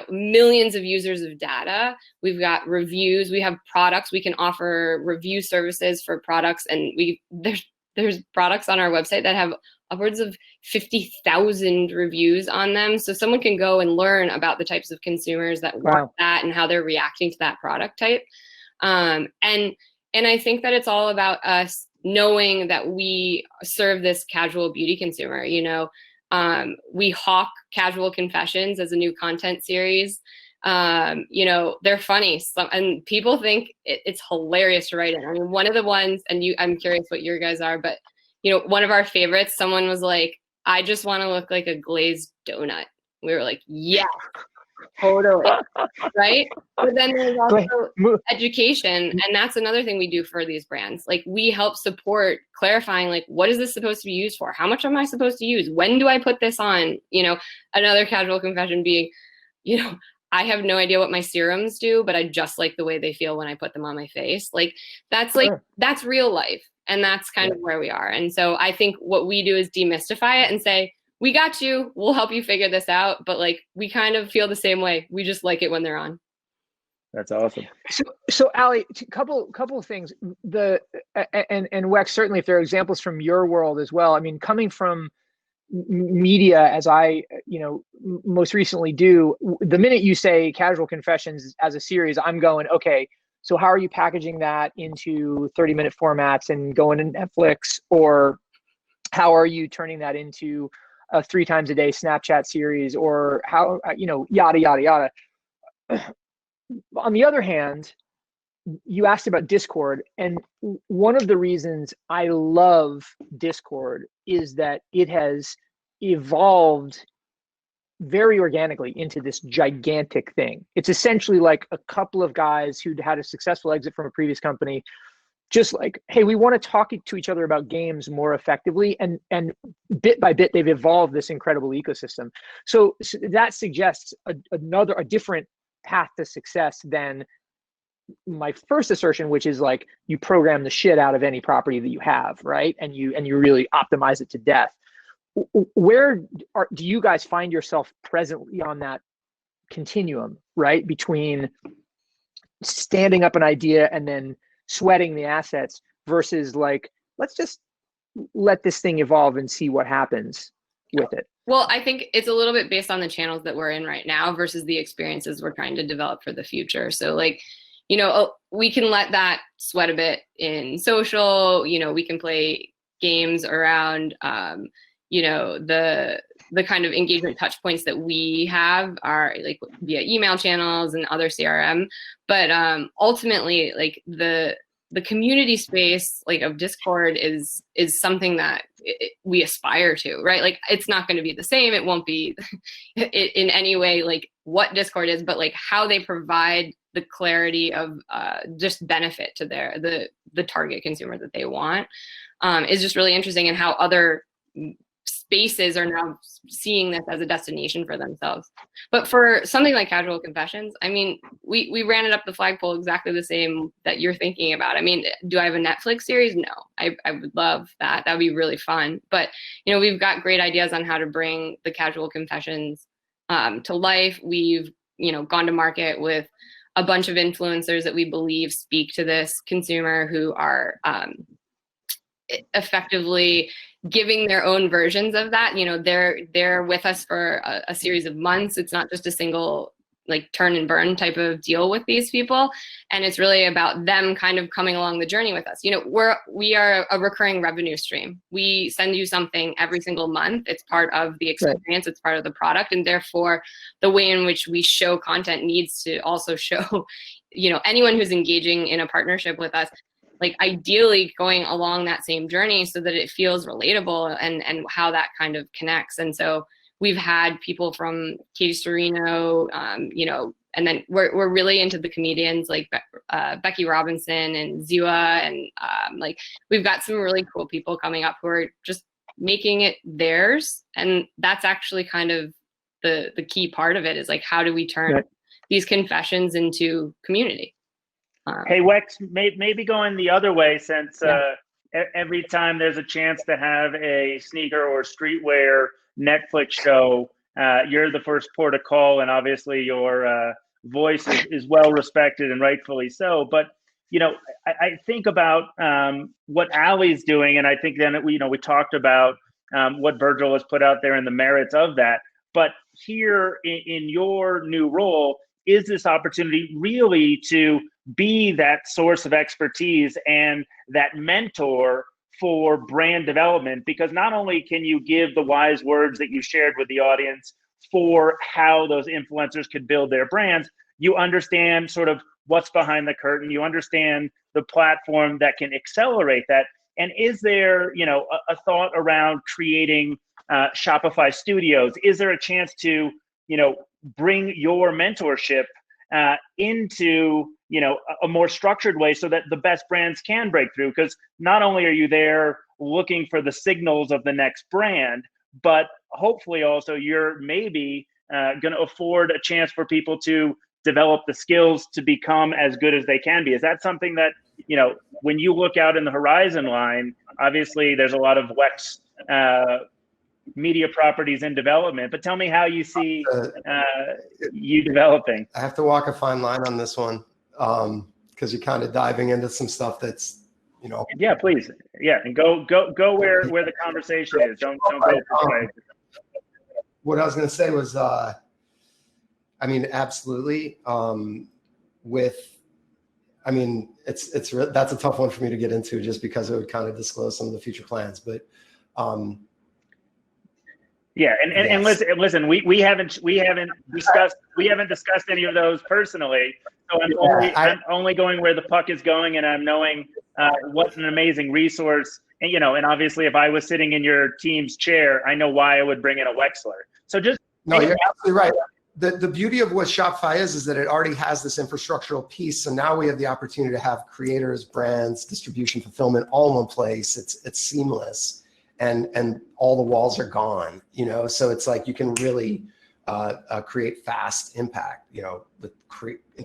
millions of users of data. We've got reviews. We have products. We can offer review services for products, and there's products on our website that have upwards of 50,000 reviews on them. So someone can go and learn about the types of consumers that want that and how they're reacting to that product type. And I think that it's all about us knowing that we serve this casual beauty consumer. We hawk Casual Confessions as a new content series. They're funny, and people think it's hilarious to write in. I mean, one of the ones, and I'm curious what your guys are, but one of our favorites, someone was like, "I just want to look like a glazed donut." We were like, "Yeah, totally." Right? But then there's also education, and that's another thing we do for these brands. Like, we help support clarifying, like, what is this supposed to be used for? How much am I supposed to use? When do I put this on? Another Casual Confession being, I have no idea what my serums do, but I just like the way they feel when I put them on my face. Like, that's real life. And that's kind of where we are. And so I think what we do is demystify it and say, we got you, we'll help you figure this out. But like, we kind of feel the same way. We just like it when they're on. That's awesome. So Allie, couple of things. And Wex, certainly if there are examples from your world as well. I mean, coming from media, as I most recently do, the minute you say Casual Confessions as a series, I'm going, okay, so how are you packaging that into 30-minute formats and going to Netflix, or how are you turning that into a 3 times a day Snapchat series, or how, yada, yada, yada. On the other hand, you asked about Discord, and one of the reasons I love Discord is that it has evolved very organically into this gigantic thing. It's essentially like a couple of guys who'd had a successful exit from a previous company, just like, hey, we want to talk to each other about games more effectively, and bit by bit they've evolved this incredible ecosystem. So that suggests a different path to success than my first assertion, which is like, you program the shit out of any property that you have, right? And you really optimize it to death. Where do you guys find yourself presently on that continuum, right? Between standing up an idea and then sweating the assets versus like, let's just let this thing evolve and see what happens with it. Well, I think it's a little bit based on the channels that we're in right now versus the experiences we're trying to develop for the future. So like, we can let that sweat a bit in social, we can play games around, the kind of engagement touch points that we have are like via email channels and other CRM. But ultimately, like the community space like of Discord is something that we aspire to, right? Like, it's not going to be the same. It won't be in any way like what Discord is, but like how they provide the clarity of just benefit to the target consumer that they want is just really interesting, and how other spaces are now seeing this as a destination for themselves. But for something like Casual Confessions, I mean, we ran it up the flagpole exactly the same that you're thinking about. I mean, do I have a Netflix series? No, I would love that. That would be really fun. But, we've got great ideas on how to bring the Casual Confessions to life. We've, gone to market with a bunch of influencers that we believe speak to this consumer, who are effectively giving their own versions of that. They're with us for a series of months. It's not just a single like turn and burn type of deal with these people, and it's really about them kind of coming along the journey with us. We are a recurring revenue stream. We send you something every single month. It's part of the experience. Right. It's part of the product, and therefore the way in which we show content needs to also show anyone who's engaging in a partnership with us, like ideally going along that same journey so that it feels relatable, and how that kind of connects. And so we've had people from Katie Serino, you know, and then we're really into the comedians like Becky Robinson and Ziwa, and like we've got some really cool people coming up who are just making it theirs, and that's actually kind of the key part of it, is like, how do we turn these confessions into community? Hey, Wex, maybe going the other way, since every time there's a chance to have a sneaker or streetwear Netflix show, you're the first port of call, and obviously your voice is well respected, and rightfully so. But you know, I think about what Allie's doing, and I think then we talked about what Virgil has put out there and the merits of that. But here in your new role is this opportunity really to be that source of expertise and that mentor for brand development, because not only can you give the wise words that you shared with the audience for how those influencers could build their brands, you understand sort of what's behind the curtain, you understand the platform that can accelerate that. And is there, you know, a thought around creating Shopify studios? Is there a chance to, you know, bring your mentorship into, you know, a more structured way so that the best brands can break through? Because not only are you there looking for the signals of the next brand, but hopefully also you're maybe going to afford a chance for people to develop the skills to become as good as they can be. Is that something that, you know, when you look out in the horizon line, obviously there's a lot of Wex media properties in development, but tell me how you see you developing. I have to walk a fine line on this one, because you're kind of diving into some stuff that's, you know. Yeah, please. Yeah, and go where the conversation is. Don't go away. What I was going to say was, I mean, absolutely. That's a tough one for me to get into, just because it would kind of disclose some of the future plans, but. Yeah, and listen, we haven't discussed any of those personally. So I'm only going where the puck is going, and I'm knowing what an amazing resource. And you know, and obviously, if I was sitting in your team's chair, I know why I would bring in a Wexler. So just no, you're absolutely right. The beauty of what Shopify is that it already has this infrastructural piece. So now we have the opportunity to have creators, brands, distribution, fulfillment all in one place. It's seamless. And all the walls are gone, you know, so it's like you can really create fast impact, you know, with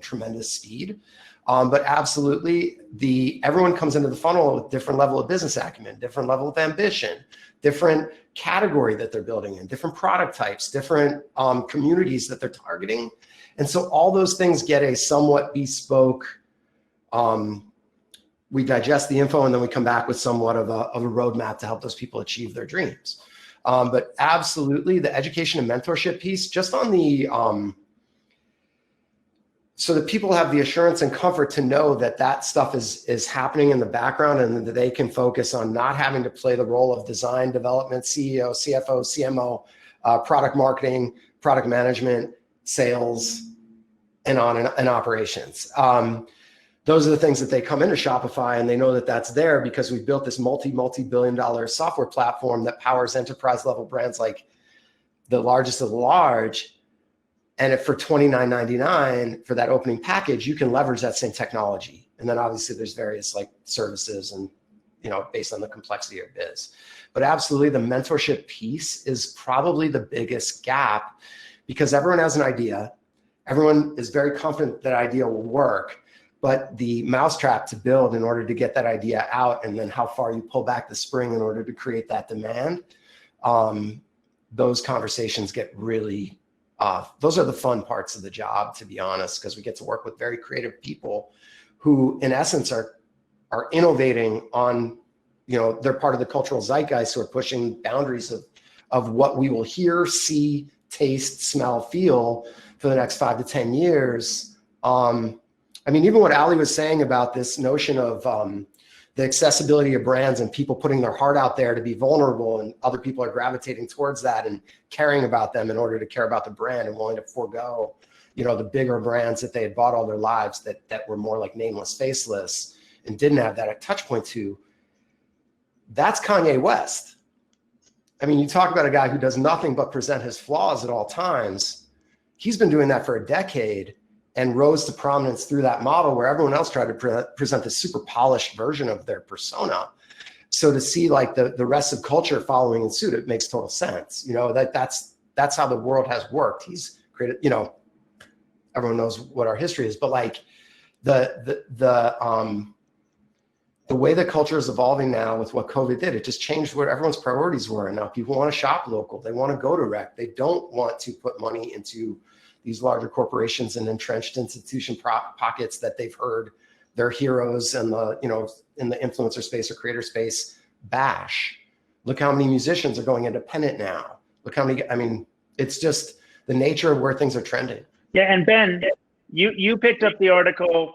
tremendous speed. But absolutely, everyone comes into the funnel with different level of business acumen, different level of ambition, different category that they're building in, different product types, different communities that they're targeting. And so all those things get a somewhat bespoke, we digest the info and then we come back with somewhat of a roadmap to help those people achieve their dreams. But absolutely, the education and mentorship piece, just on the, so that people have the assurance and comfort to know that that stuff is happening in the background, and that they can focus on not having to play the role of design, development, CEO, CFO, CMO, product marketing, product management, sales, and operations. Those are the things that they come into Shopify and they know that that's there because we built this multi-billion-dollar software platform that powers enterprise level brands like the largest of the large. And if for $29.99 for that opening package, you can leverage that same technology. And then obviously there's various like services and, you know, based on the complexity of biz. But absolutely the mentorship piece is probably the biggest gap, because everyone has an idea. Everyone is very confident that idea will work. But the mousetrap to build in order to get that idea out, and then how far you pull back the spring in order to create that demand, those conversations get really, those are the fun parts of the job, to be honest, because we get to work with very creative people who in essence are innovating on, you know, they're part of the cultural zeitgeist, who are pushing boundaries of what we will hear, see, taste, smell, feel for the next 5 to 10 years. I mean, even what Ali was saying about this notion of the accessibility of brands and people putting their heart out there to be vulnerable, and other people are gravitating towards that and caring about them in order to care about the brand, and willing to forego, you know, the bigger brands that they had bought all their lives that were more like nameless, faceless, and didn't have that touch point to. That's Kanye West. I mean, you talk about a guy who does nothing but present his flaws at all times. He's been doing that for a decade and rose to prominence through that model where everyone else tried to present this super polished version of their persona. So to see like the rest of culture following in suit, it makes total sense. You know, that's how the world has worked. He's created, you know, everyone knows what our history is, but like the way the culture is evolving now with what COVID did, it just changed what everyone's priorities were. And now people want to shop local. They want to go direct. They don't want to put money into these larger corporations and entrenched institution pockets that they've heard their heroes and the, you know, in the influencer space or creator space bash. Look how many musicians are going independent now. Look how many, I mean, it's just the nature of where things are trending. Yeah, and Ben, you picked up the article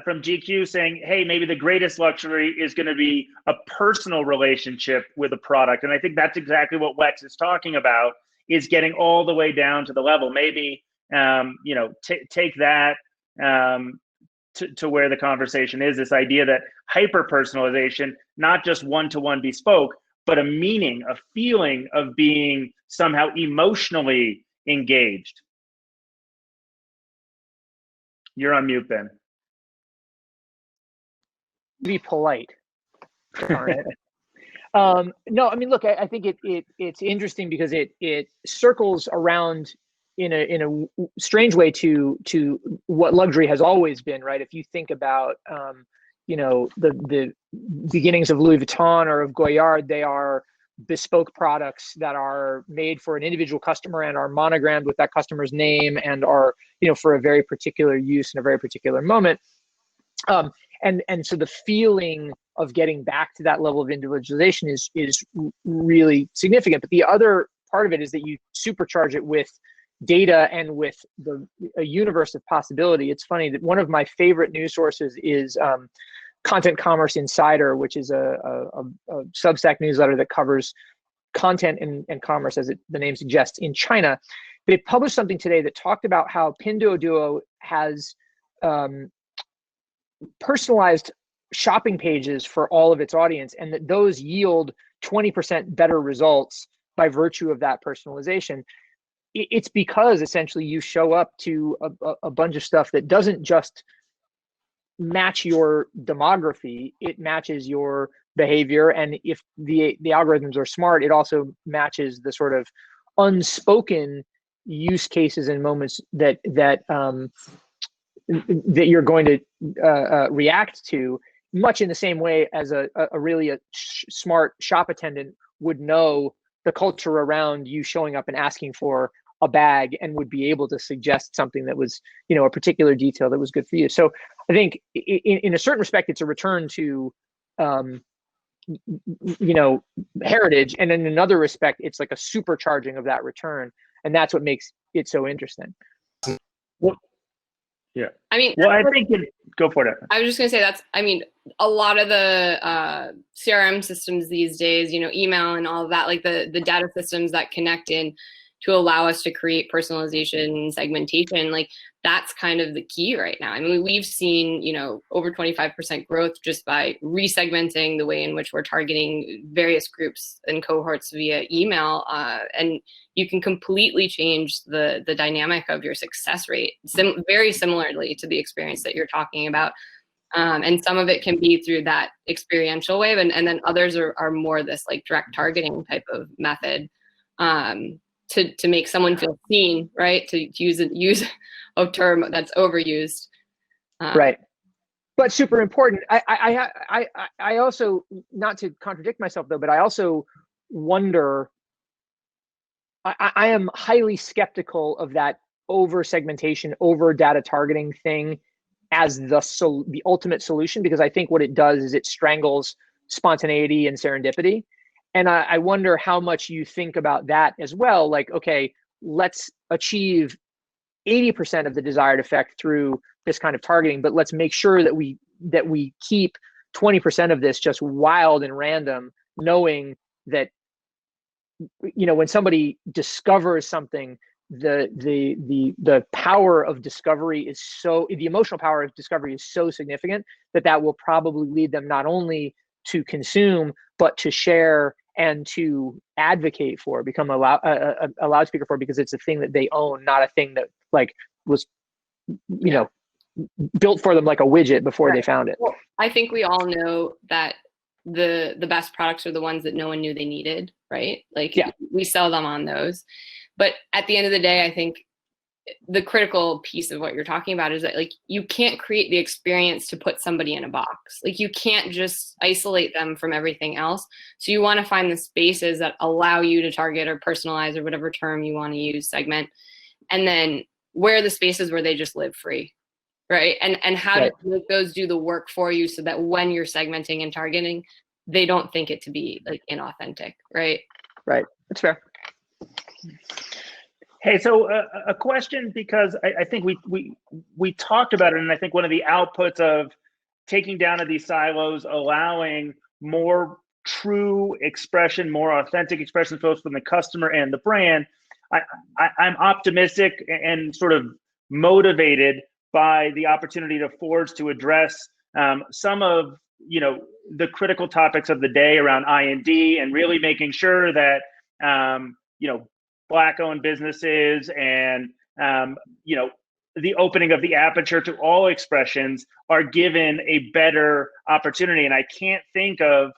from GQ saying, hey, maybe the greatest luxury is going to be a personal relationship with a product. And I think that's exactly what Wex is talking about, is getting all the way down to the level. Maybe, you know, take that to where the conversation is, this idea that hyper-personalization, not just one-to-one bespoke, but a meaning, a feeling of being somehow emotionally engaged. You're on mute, Ben. Be polite. Darn it. No, I mean, look, I think it's interesting because it circles around in a strange way to what luxury has always been, right? If you think about you know, the beginnings of Louis Vuitton or of Goyard, they are bespoke products that are made for an individual customer and are monogrammed with that customer's name and are, you know, for a very particular use in a very particular moment. And so the feeling of getting back to that level of individualization is really significant. But the other part of it is that you supercharge it with data and with a universe of possibility. It's funny that one of my favorite news sources is Content Commerce Insider, which is a Substack newsletter that covers content and commerce, as the name suggests, in China. They published something today that talked about how Pinduoduo has personalized shopping pages for all of its audience, and that those yield 20% better results by virtue of that personalization. It's because essentially you show up to a bunch of stuff that doesn't just match your demography, it matches your behavior. And if the algorithms are smart, it also matches the sort of unspoken use cases and moments that you're going to react to, much in the same way as a really smart shop attendant would know the culture around you showing up and asking for a bag and would be able to suggest something that was, you know, a particular detail that was good for you. So I think in a certain respect, it's a return to, you know, heritage. And in another respect, it's like a supercharging of that return. And that's what makes it so interesting. Well, yeah. I mean, well, I think go for it. I was just going to say I mean, a lot of the CRM systems these days, you know, email and all of that, like the data systems that connect in to allow us to create personalization, segmentation, like that's kind of the key right now. I mean, we've seen, you know, over 25% growth just by resegmenting the way in which we're targeting various groups and cohorts via email. And you can completely change the dynamic of your success rate, very similarly to the experience that you're talking about. And some of it can be through that experiential way, and then others are more this like direct targeting type of method. To make someone feel seen, right? To use a term that's overused. Right. But super important. I also, not to contradict myself though, but I also wonder, I am highly skeptical of that over segmentation, over data targeting thing as the ultimate solution, because I think what it does is it strangles spontaneity and serendipity. And I wonder how much you think about that as well. Like, okay, let's achieve 80% of the desired effect through this kind of targeting, but let's make sure that we keep 20% of this just wild and random, knowing that, you know, when somebody discovers something, the power of discovery is the emotional power of discovery is so significant that will probably lead them not only to consume, but to share and to advocate for, become a loudspeaker for, because it's a thing that they own, not a thing that like was, you know, built for them like a widget before they found it. Well, I think we all know that the best products are the ones that no one knew they needed, right? Like we sell them on those. But at the end of the day, I think the critical piece of what you're talking about is that like you can't create the experience to put somebody in a box. Like you can't just isolate them from everything else. So you want to find the spaces that allow you to target or personalize or whatever term you want to use, segment, and then where are the spaces where they just live free, right? And how to make those do the work for you so that when you're segmenting and targeting, they don't think it to be like inauthentic, right? Right, that's fair. Hey, so a question, because I think we talked about it, and I think one of the outputs of taking down of these silos, allowing more true expression, more authentic expression, both from the customer and the brand, I'm optimistic and sort of motivated by the opportunity to Forge to address some of, you know, the critical topics of the day around I&D, and really making sure that you know, Black-owned businesses and you know, the opening of the aperture to all expressions are given a better opportunity. And I can't think of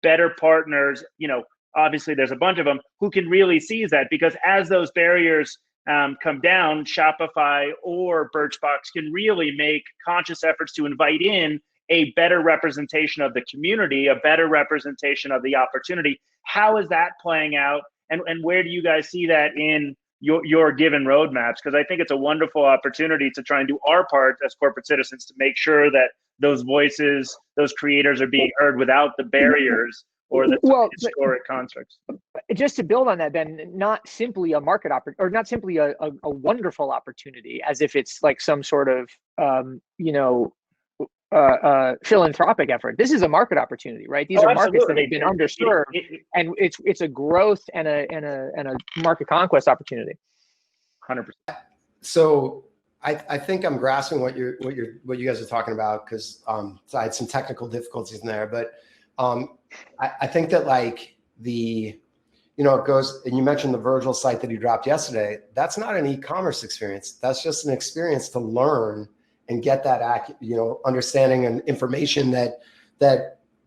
better partners, you know, obviously there's a bunch of them, who can really seize that, because as those barriers come down, Shopify or Birchbox can really make conscious efforts to invite in a better representation of the community, a better representation of the opportunity. How is that playing out? And where do you guys see that in your given roadmaps? Because I think it's a wonderful opportunity to try and do our part as corporate citizens to make sure that those voices, those creators are being heard without the barriers or the historic constructs. Just to build on that, Ben, not simply a market or not simply a wonderful opportunity, as if it's like some sort of you know, philanthropic effort. This is a market opportunity, right? These are markets that have been underserved, and it's a growth and a market conquest opportunity. 100%. So I think I'm grasping what you guys are talking about, because so I had some technical difficulties in there, but I think that like the, you know, it goes, and you mentioned the Virgil site that he dropped yesterday. That's not an e-commerce experience. That's just an experience to learn and get that you know, understanding and information that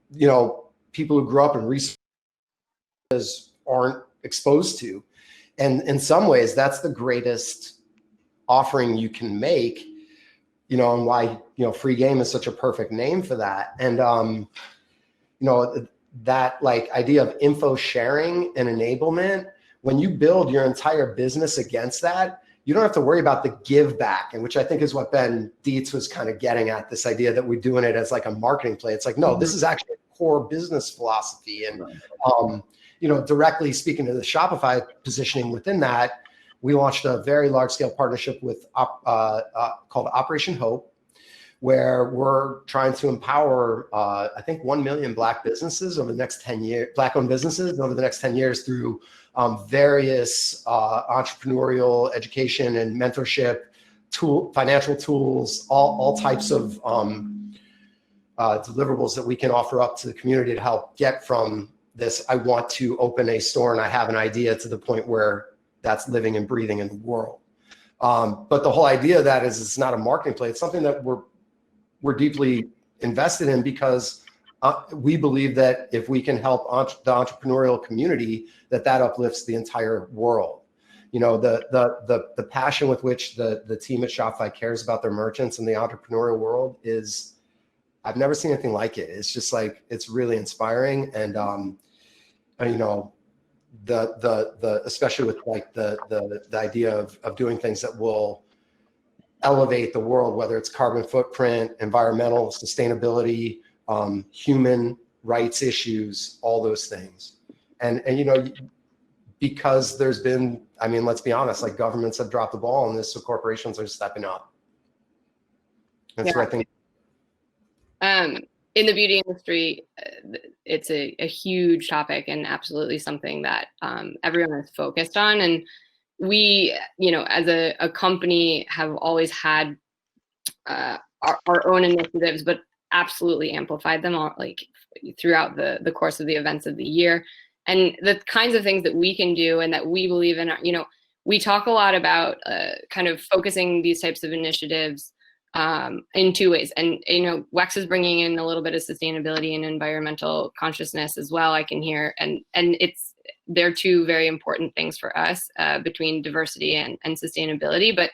you know, people who grew up in research aren't exposed to. And in some ways, that's the greatest offering you can make, you know, and why, you know, free game is such a perfect name for that. And you know, that like idea of info sharing and enablement, when you build your entire business against that, you don't have to worry about the give back, and which I think is what Ben Dietz was kind of getting at, this idea that we're doing it as like a marketing play. It's like, no, this is actually a core business philosophy. And, you know, directly speaking to the Shopify positioning within that, we launched a very large scale partnership with called Operation Hope, where we're trying to empower, I think 1 million Black businesses over the next 10 years, Black-owned businesses over the next 10 years through various entrepreneurial education and mentorship, financial tools, all types of deliverables that we can offer up to the community to help get from this, I want to open a store and I have an idea, to the point where that's living and breathing in the world. But the whole idea of that is it's not a marketing play. It's something that we're deeply invested in, because we believe that if we can help the entrepreneurial community, that uplifts the entire world. You know, the passion with which the team at Shopify cares about their merchants and the entrepreneurial world is, I've never seen anything like it. It's just like, it's really inspiring. And you know, the especially with like the idea of doing things that will elevate the world, whether it's carbon footprint, environmental sustainability, human rights issues, all those things. And you know, because there's been, I mean, let's be honest, like governments have dropped the ball on this, so corporations are stepping up. That's what I think. In the beauty industry, it's a huge topic and absolutely something that everyone is focused on. And we, you know, as a company, have always had our own initiatives, but absolutely amplified them all, like throughout the course of the events of the year. and the kinds of things that we can do and that we believe in. You know, we talk a lot about kind of focusing these types of initiatives in two ways. And, you know, Wex is bringing in a little bit of sustainability and environmental consciousness as well, I can hear. And they're two very important things for us between diversity and sustainability. But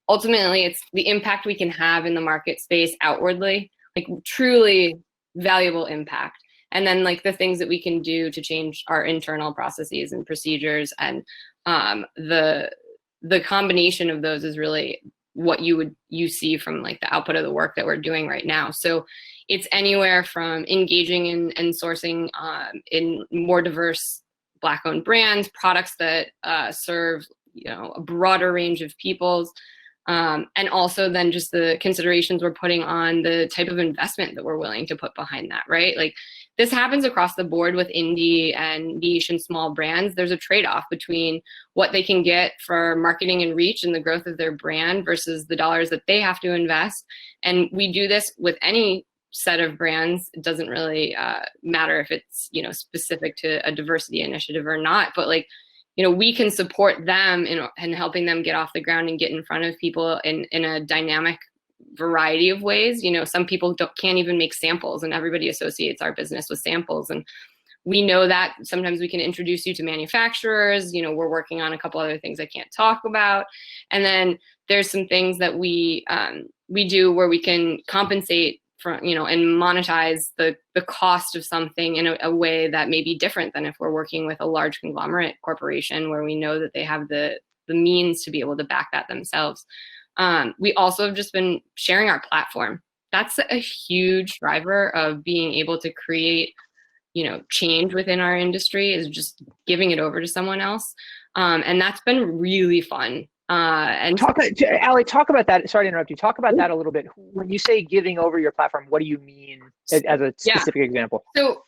ultimately, it's the impact we can have in the market space outwardly, like truly valuable impact. And then like the things that we can do to change our internal processes and procedures. And the combination of those is really what you see from like the output of the work that we're doing right now. So it's anywhere from engaging in and sourcing in more diverse Black-owned brands, products that serve, you know, a broader range of peoples, and also then just the considerations we're putting on the type of investment that we're willing to put behind that, right? Like this happens across the board with indie and niche and small brands. There's a trade-off between what they can get for marketing and reach and the growth of their brand versus the dollars that they have to invest. And we do this with any set of brands. It doesn't really matter if it's, you know, specific to a diversity initiative or not, but like, you know, we can support them in helping them get off the ground and get in front of people in a dynamic variety of ways. You know, some people can't even make samples, and everybody associates our business with samples. And we know that sometimes we can introduce you to manufacturers. You know, we're working on a couple other things I can't talk about. And then there's some things that we do where we can compensate from, you know, and monetize the cost of something in a way that may be different than if we're working with a large conglomerate corporation where we know that they have the means to be able to back that themselves. We also have just been sharing our platform. That's a huge driver of being able to create, you know, change within our industry, is just giving it over to someone else. And that's been really fun. And Allie, talk about that. Sorry to interrupt you. Talk about that a little bit. When you say giving over your platform, what do you mean as a specific example? So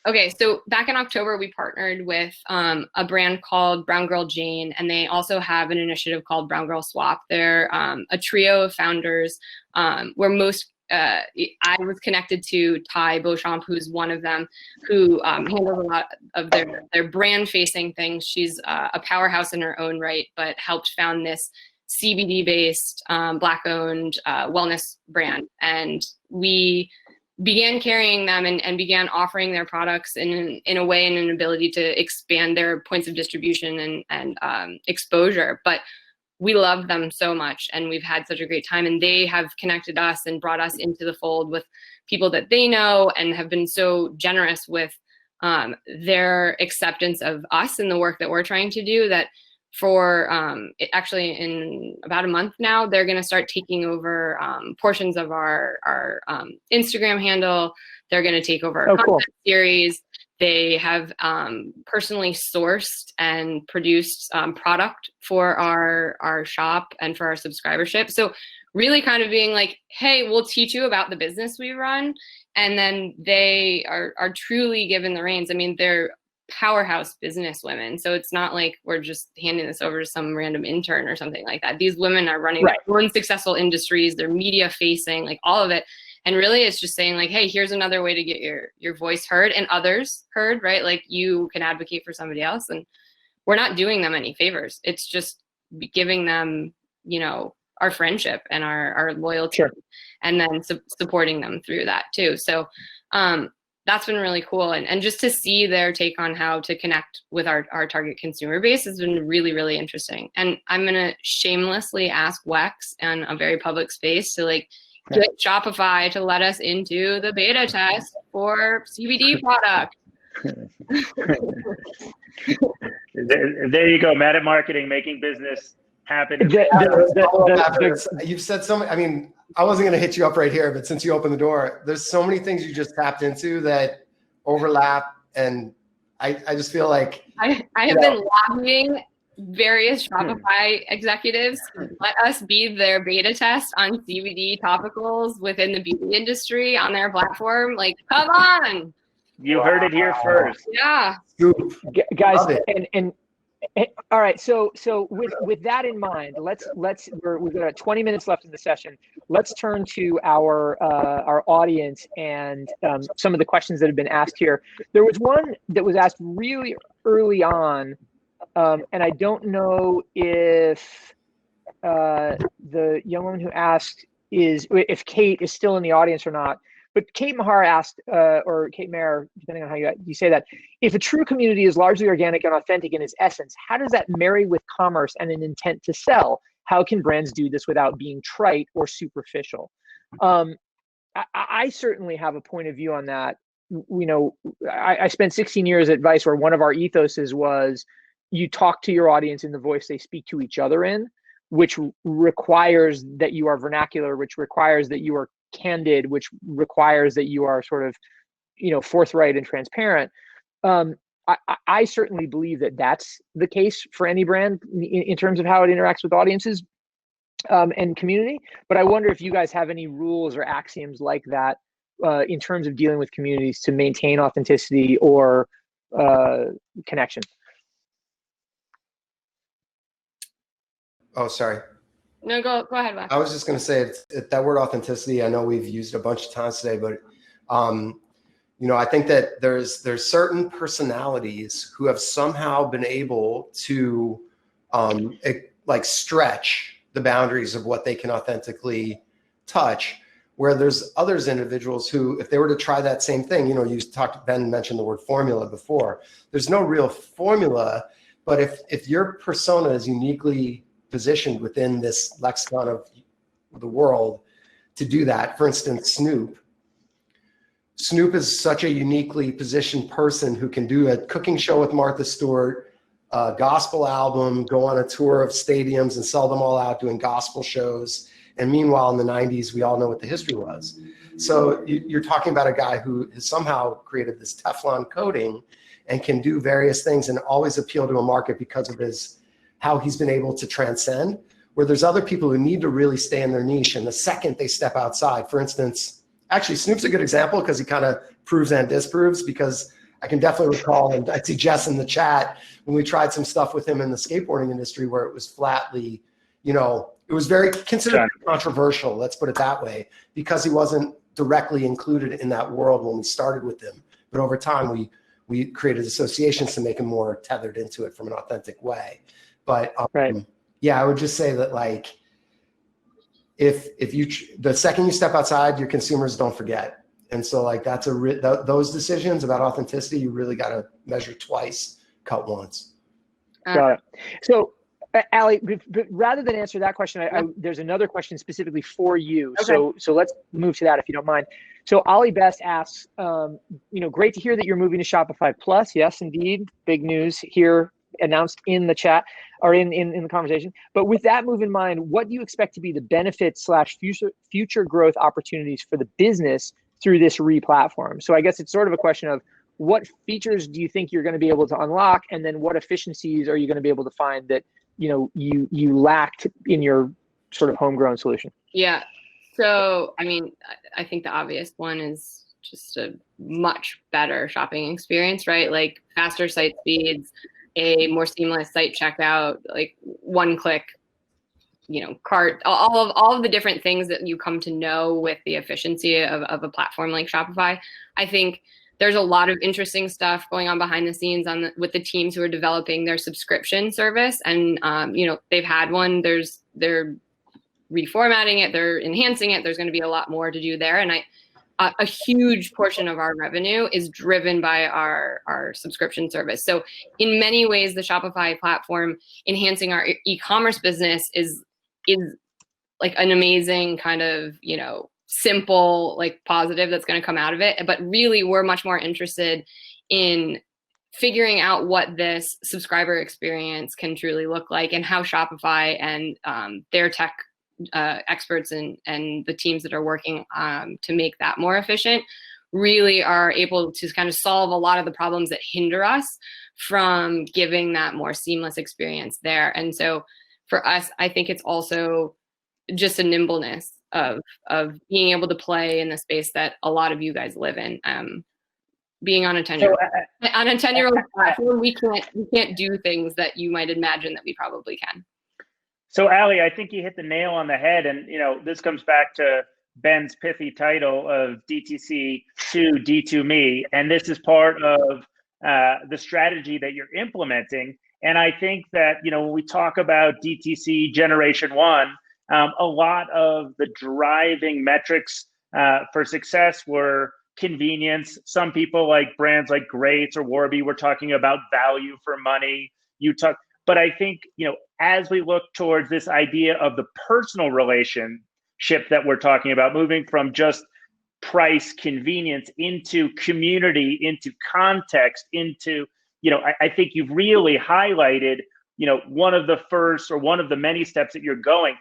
back in October, we partnered with a brand called Brown Girl Jane, and they also have an initiative called Brown Girl Swap. They're a trio of founders where I was connected to Ty Beauchamp, who's one of them, who handles a lot of their brand-facing things. She's a powerhouse in her own right, but helped found this CBD-based, Black-owned wellness brand. And we began carrying them and began offering their products in a way and an ability to expand their points of distribution and exposure. But we love them so much, and we've had such a great time, and they have connected us and brought us into the fold with people that they know and have been so generous with their acceptance of us and the work that we're trying to do, that for actually in about a month now, they're going to start taking over portions of our Instagram handle. They're going to take over our content series. They have personally sourced and produced product for our shop and for our subscribership. So really kind of being like, hey, we'll teach you about the business we run. And then they are truly given the reins. I mean, they're powerhouse business women. So it's not like we're just handing this over to some random intern or something like that. These women are running their own successful industries. They're media facing, like all of it. And really it's just saying like, hey, here's another way to get your voice heard and others heard, right? Like you can advocate for somebody else, and we're not doing them any favors. It's just giving them, you know, our friendship and our loyalty, and then supporting them through that too. So that's been really cool. And just to see their take on how to connect with our target consumer base has been really, really interesting. And I'm going to shamelessly ask Wex in a very public space to like, get Shopify to let us into the beta test for CBD product. There you go. Mad at marketing, making business happen. You've said so many. I mean, I wasn't going to hit you up right here, but since you opened the door, there's so many things you just tapped into that overlap. And I just feel like I have been lobbying various Shopify executives let us be their beta test on CBD topicals within the beauty industry on their platform. Like, come on. You heard it here first. Yeah. Guys, and all right. So with that in mind, we've got 20 minutes left in the session. Let's turn to our audience and some of the questions that have been asked here. There was one that was asked really early on, and I don't know if the young woman who asked if Kate is still in the audience or not. But Kate Mahar asked, or Kate Mayer, depending on how you say that, if a true community is largely organic and authentic in its essence, how does that marry with commerce and an intent to sell? How can brands do this without being trite or superficial? I certainly have a point of view on that. I spent 16 years at Vice, where one of our ethoses was you talk to your audience in the voice they speak to each other in, which requires that you are vernacular, which requires that you are candid, which requires that you are sort of, forthright and transparent. I certainly believe that that's the case for any brand in terms of how it interacts with audiences and community. But I wonder if you guys have any rules or axioms like that in terms of dealing with communities to maintain authenticity or connection. Oh, sorry. No, go ahead, Wes. I was just going to say that word authenticity. I know we've used it a bunch of times today, but I think that there's certain personalities who have somehow been able to stretch the boundaries of what they can authentically touch, where there's others individuals who, if they were to try that same thing, Ben mentioned the word formula before. There's no real formula, but if your persona is uniquely positioned within this lexicon of the world to do that. For instance, Snoop is such a uniquely positioned person who can do a cooking show with Martha Stewart, a gospel album, go on a tour of stadiums and sell them all out doing gospel shows. And meanwhile, in the 90s, we all know what the history was. So you're talking about a guy who has somehow created this Teflon coating and can do various things and always appeal to a market because of how he's been able to transcend, where there's other people who need to really stay in their niche. And the second they step outside, for instance, actually Snoop's a good example because he kind of proves and disproves, because I can definitely recall, and I see Jess in the chat, when we tried some stuff with him in the skateboarding industry where it was flatly, it was very considered controversial, let's put it that way, because he wasn't directly included in that world when we started with him. But over time, we created associations to make him more tethered into it from an authentic way. But right. Yeah, I would just say that the second you step outside, your consumers don't forget. And so that's those decisions about authenticity, you really got to measure twice, cut once. Got it. So Allie, but rather than answer that question, there's another question specifically for you. Okay. So let's move to that if you don't mind. So Ollie Best asks, great to hear that you're moving to Shopify Plus. Yes, indeed. Big news here announced in the chat or in the conversation. But with that move in mind, what do you expect to be the benefits / future growth opportunities for the business through this re-platform? So I guess it's sort of a question of what features do you think you're going to be able to unlock, and then what efficiencies are you going to be able to find that you lacked in your sort of homegrown solution? Yeah. So, I think the obvious one is just a much better shopping experience, right? Like faster site speeds, a more seamless site checkout, like one click, cart, all of the different things that you come to know with the efficiency of a platform like Shopify. I think there's a lot of interesting stuff going on behind the scenes with the teams who are developing their subscription service. And, they've had one, they're reformatting it, they're enhancing it. There's going to be a lot more to do there. And a huge portion of our revenue is driven by our subscription service. So in many ways, the Shopify platform enhancing our e-commerce business is like an amazing kind of, simple, like positive that's going to come out of it. But really, we're much more interested in figuring out what this subscriber experience can truly look like, and how Shopify and their tech experts and the teams that are working to make that more efficient really are able to kind of solve a lot of the problems that hinder us from giving that more seamless experience there. And so for us, I think it's also just a nimbleness of being able to play in the space that a lot of you guys live in. Being on a 10-year-old platform, we can't do things that you might imagine that we probably can. So Allie, I think you hit the nail on the head, and this comes back to Ben's pithy title of DTC to D2Me, and this is part of the strategy that you're implementing. And I think that, when we talk about DTC Generation 1, a lot of the driving metrics for success were convenience. Some people, like brands like Greats or Warby, were talking about value for money. But I think, as we look towards this idea of the personal relationship that we're talking about, moving from just price, convenience into community, into context, into, I think you've really highlighted, one of the first or one of the many steps that you're going.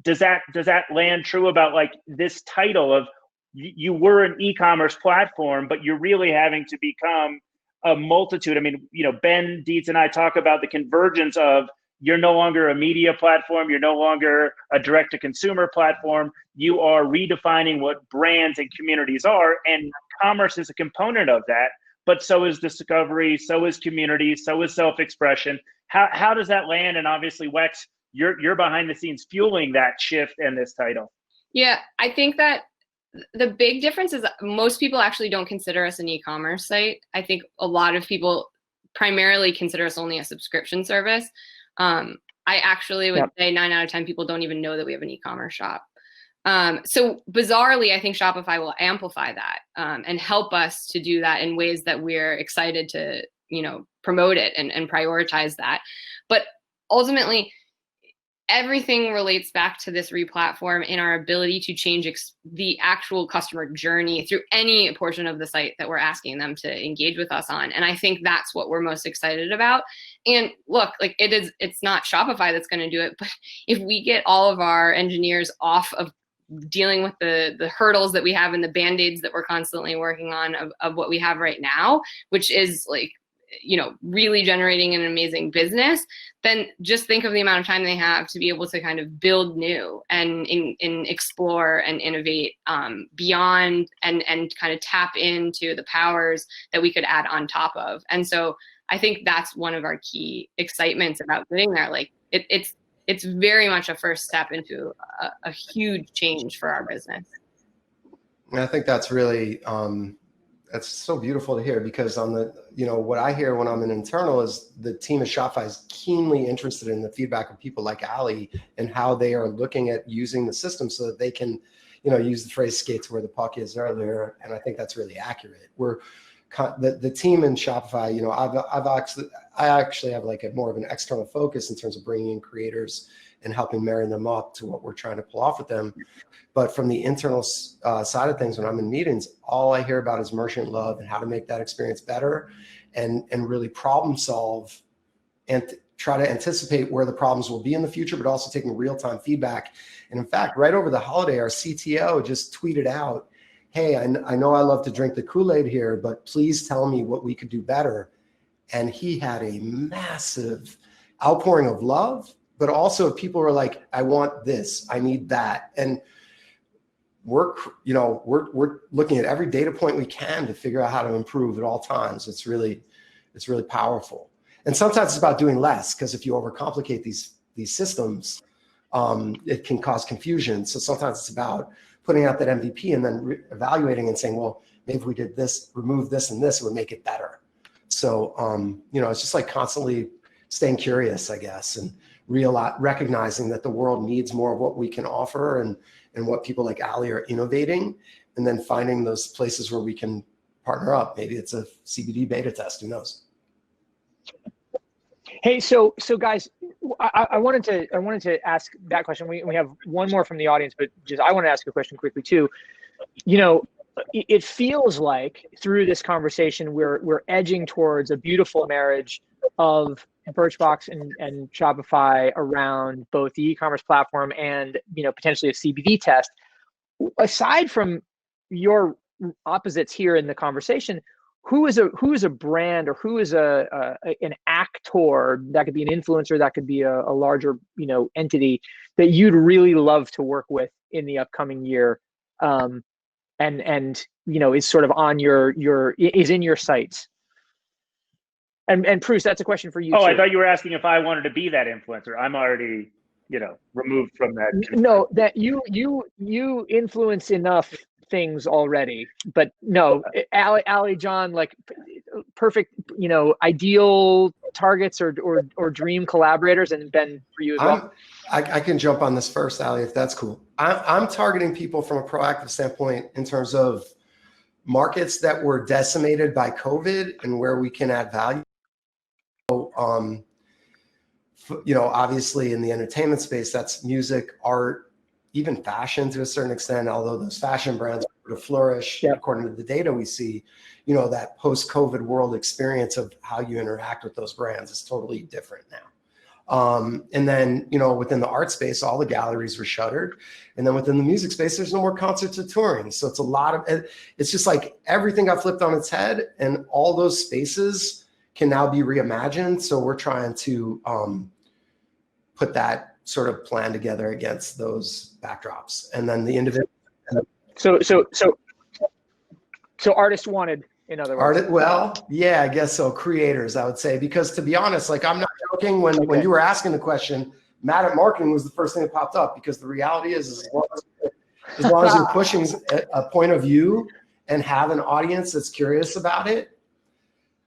Does that land true about like this title of you were an e-commerce platform, but you're really having to become a multitude? I mean, Ben, Dietz, and I talk about the convergence of you're no longer a media platform. You're no longer a direct-to-consumer platform. You are redefining what brands and communities are, and commerce is a component of that. But so is discovery, so is community, so is self-expression. How does that land? And obviously, Wex, you're behind the scenes fueling that shift and this title. Yeah, I think that the big difference is most people actually don't consider us an e-commerce site. I think a lot of people primarily consider us only a subscription service. I actually would say 9 out of 10 people don't even know that we have an e-commerce shop. So bizarrely, I think Shopify will amplify that and help us to do that in ways that we're excited to, promote it and prioritize that. But ultimately, everything relates back to this replatform in our ability to change the actual customer journey through any portion of the site that we're asking them to engage with us on. And I think that's what we're most excited about. And look, like it's not Shopify that's going to do it, but if we get all of our engineers off of dealing with the hurdles that we have and the band-aids that we're constantly working on of what we have right now, which is like, really generating an amazing business, then just think of the amount of time they have to be able to kind of build new and explore and innovate beyond and kind of tap into the powers that we could add on top of. And so I think that's one of our key excitements about getting there. Like it's very much a first step into a huge change for our business. And I think that's really, that's so beautiful to hear, because on the, what I hear when I'm an internal is the team at Shopify is keenly interested in the feedback of people like Ali and how they are looking at using the system so that they can, use the phrase skate to where the puck is earlier. And I think that's really accurate. The team in Shopify, I actually have like more of an external focus in terms of bringing in creators and helping marry them up to what we're trying to pull off with them. But from the internal side of things, when I'm in meetings, all I hear about is merchant love and how to make that experience better and really problem solve and try to anticipate where the problems will be in the future, but also taking real-time feedback. And in fact, right over the holiday, our CTO just tweeted out, hey, I know I love to drink the Kool-Aid here, but please tell me what we could do better. And he had a massive outpouring of love, but also people were like, I want this, I need that. And we're looking at every data point we can to figure out how to improve at all times. It's really powerful. And sometimes it's about doing less, because if you overcomplicate these systems, it can cause confusion. So sometimes it's about putting out that MVP and then evaluating and saying, well, maybe if we did this, remove this and this, it would make it better. So, it's just like constantly staying curious, I guess, and recognizing that the world needs more of what we can offer and what people like Ali are innovating, and then finding those places where we can partner up. Maybe it's a CBD beta test, who knows? Hey, so guys, I wanted to ask that question. We have one more from the audience, but I want to ask a question quickly too. It feels like through this conversation we're edging towards a beautiful marriage of Birchbox and Shopify around both the e-commerce platform and potentially a CBD test. Aside from your opposites here in the conversation, who is a brand, or who is an actor, that could be an influencer, that could be a larger entity that you'd really love to work with in the upcoming year, and is sort of on is in your sights? And Pruess, that's a question for you. Oh, too. I thought you were asking if I wanted to be that influencer. I'm already, removed from that. No, that you influence enough things already. But no, Allie, Jon, like perfect, ideal targets or dream collaborators, and Ben, for you as well. I can jump on this first, Allie, if that's cool. I'm targeting people from a proactive standpoint in terms of markets that were decimated by COVID and where we can add value. So, obviously in the entertainment space, that's music, art, even fashion to a certain extent, although those fashion brands are to flourish, according to the data we see, that post-COVID world experience of how you interact with those brands is totally different now. And then, within the art space, all the galleries were shuttered. And then within the music space, there's no more concerts or touring. So it's just like everything got flipped on its head, and all those spaces can now be reimagined. So we're trying to put that sort of plan together against those backdrops. And then the individual. So artists wanted, in other words. Yeah, I guess so. Creators, I would say, because to be honest, like I'm not joking. When you were asking the question, Mad at Marketing was the first thing that popped up, because the reality is as long as you're pushing a point of view and have an audience that's curious about it,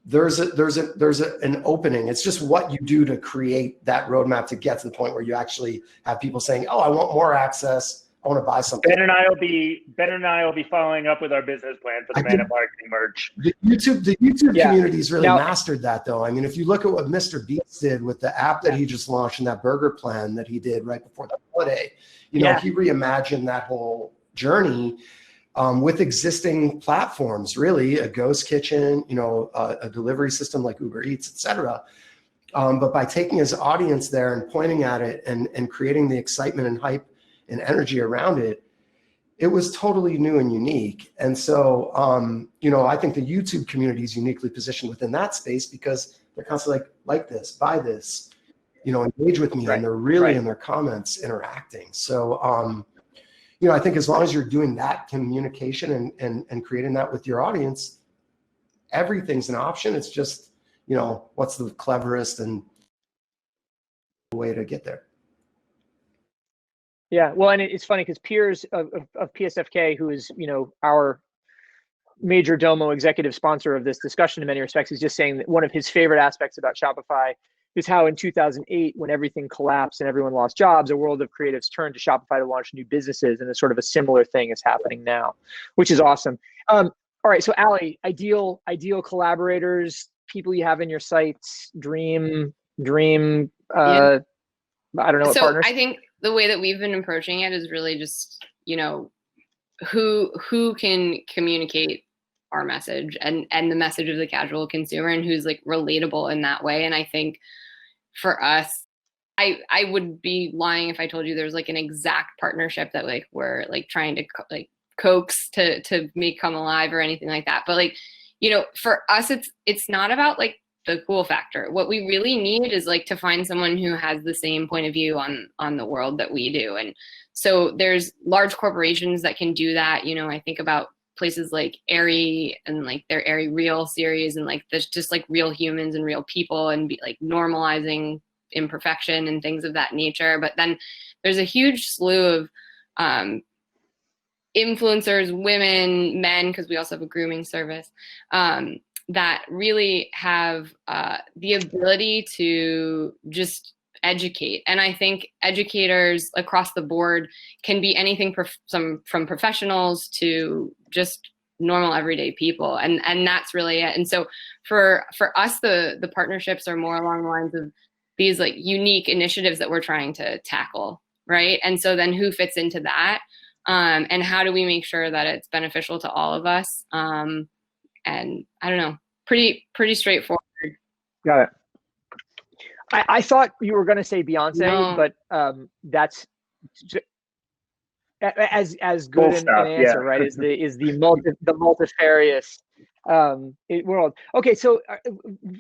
there's an opening. It's just what you do to create that roadmap to get to the point where you actually have people saying, "Oh, I want more access. I want to buy something." Ben and I will be following up with our business plan for the Mad at Marketing merch. The YouTube community's really mastered that, though. I mean, if you look at what Mr. Beast did with the app that he just launched and that burger plan that he did right before the holiday, he reimagined that whole journey with existing platforms, really, a ghost kitchen, a delivery system like Uber Eats, etc. But by taking his audience there and pointing at it and creating the excitement and hype and energy around it, it was totally new and unique. And so, I think the YouTube community is uniquely positioned within that space, because they're constantly like this, buy this, engage with me. And they're really in their comments interacting. So, I think as long as you're doing that communication and creating that with your audience, everything's an option. It's just, what's the cleverest and way to get there. Yeah, well, and it's funny because Piers of PSFK, who is, our major domo executive sponsor of this discussion in many respects, is just saying that one of his favorite aspects about Shopify is how in 2008, when everything collapsed and everyone lost jobs, a world of creatives turned to Shopify to launch new businesses, and it's sort of a similar thing is happening now, which is awesome. All right, so Allie, ideal collaborators, people you have in your sites, dream, I don't know, partners. I think the way that we've been approaching it is really just, who can communicate our message and the message of the casual consumer, and who's like relatable in that way. And I think for us, I would be lying if I told you there's like an exact partnership that like we're like trying to coax to make come alive or anything like that. But like, for us, it's not about like the cool factor. What we really need is like to find someone who has the same point of view on the world that we do. And so there's large corporations that can do that. I think about places like Aerie and like their Aerie Real series, and like there's just like real humans and real people, and be like normalizing imperfection and things of that nature. But then there's a huge slew of influencers, women, men, because we also have a grooming service, that really have the ability to just educate. And I think educators across the board can be anything from professionals to just normal everyday people. And that's really it. And so for us, the partnerships are more along the lines of these like unique initiatives that we're trying to tackle, right? And so then who fits into that? And how do we make sure that it's beneficial to all of us? And I don't know, pretty straightforward. Got it. I thought you were going to say Beyonce, but that's as good an answer, right? Is the multifarious world. Okay, so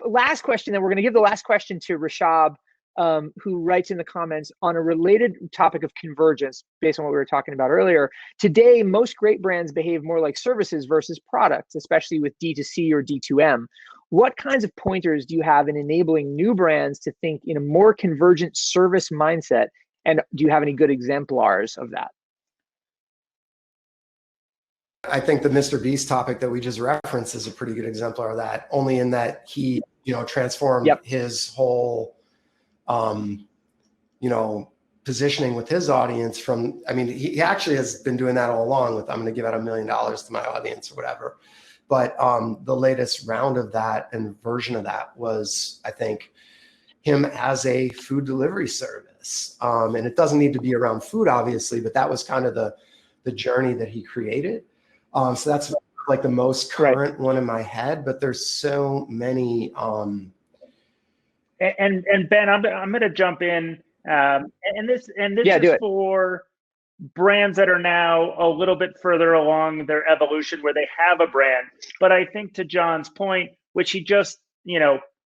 last question, then we're going to give the last question to Rashab, who writes in the comments on a related topic of convergence based on what we were talking about earlier. Today, most great brands behave more like services versus products, especially with D2C or D2M. What kinds of pointers do you have in enabling new brands to think in a more convergent service mindset? And do you have any good exemplars of that? I think the Mr. Beast topic that we just referenced is a pretty good exemplar of that, only in that he, transformed his whole, positioning with his audience from, he actually has been doing that all along with, I'm going to give out $1 million to my audience or whatever. But the latest round of that and version of that was, I think, him as a food delivery service. And it doesn't need to be around food, obviously, but that was kind of the journey that he created. So that's like the most current one in my head, but there's so many. And Ben, I'm going to jump in. And this is for brands that are now a little bit further along their evolution where they have a brand. But I think to Jon's point, which he just,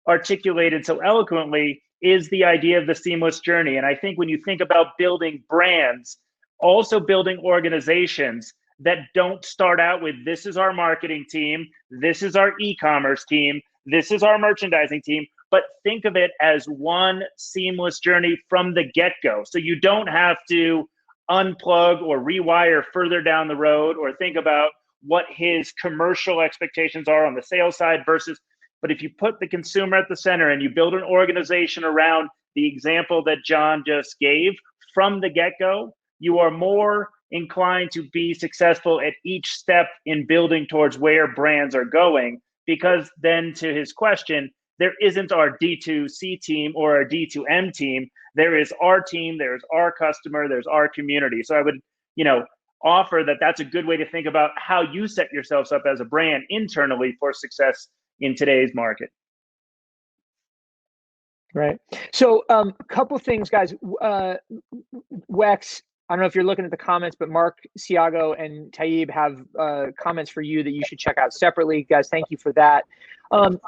articulated so eloquently, is the idea of the seamless journey. And I think when you think about building brands, also building organizations that don't start out with, this is our marketing team, this is our e-commerce team, this is our merchandising team, but think of it as one seamless journey from the get-go. So you don't have to unplug or rewire further down the road or think about what his commercial expectations are on the sales side versus, but if you put the consumer at the center and you build an organization around the example that Jon just gave from the get-go, you are more inclined to be successful at each step in building towards where brands are going. Because then to his question, there isn't our D2C team or our D2M team. There is our team, there's our customer, there's our community. So I would, offer that that's a good way to think about how you set yourselves up as a brand internally for success in today's market. Right. So a couple things, guys. Wex, I don't know if you're looking at the comments, but Mark, Siago, and Taib have comments for you that you should check out separately. Guys, thank you for that.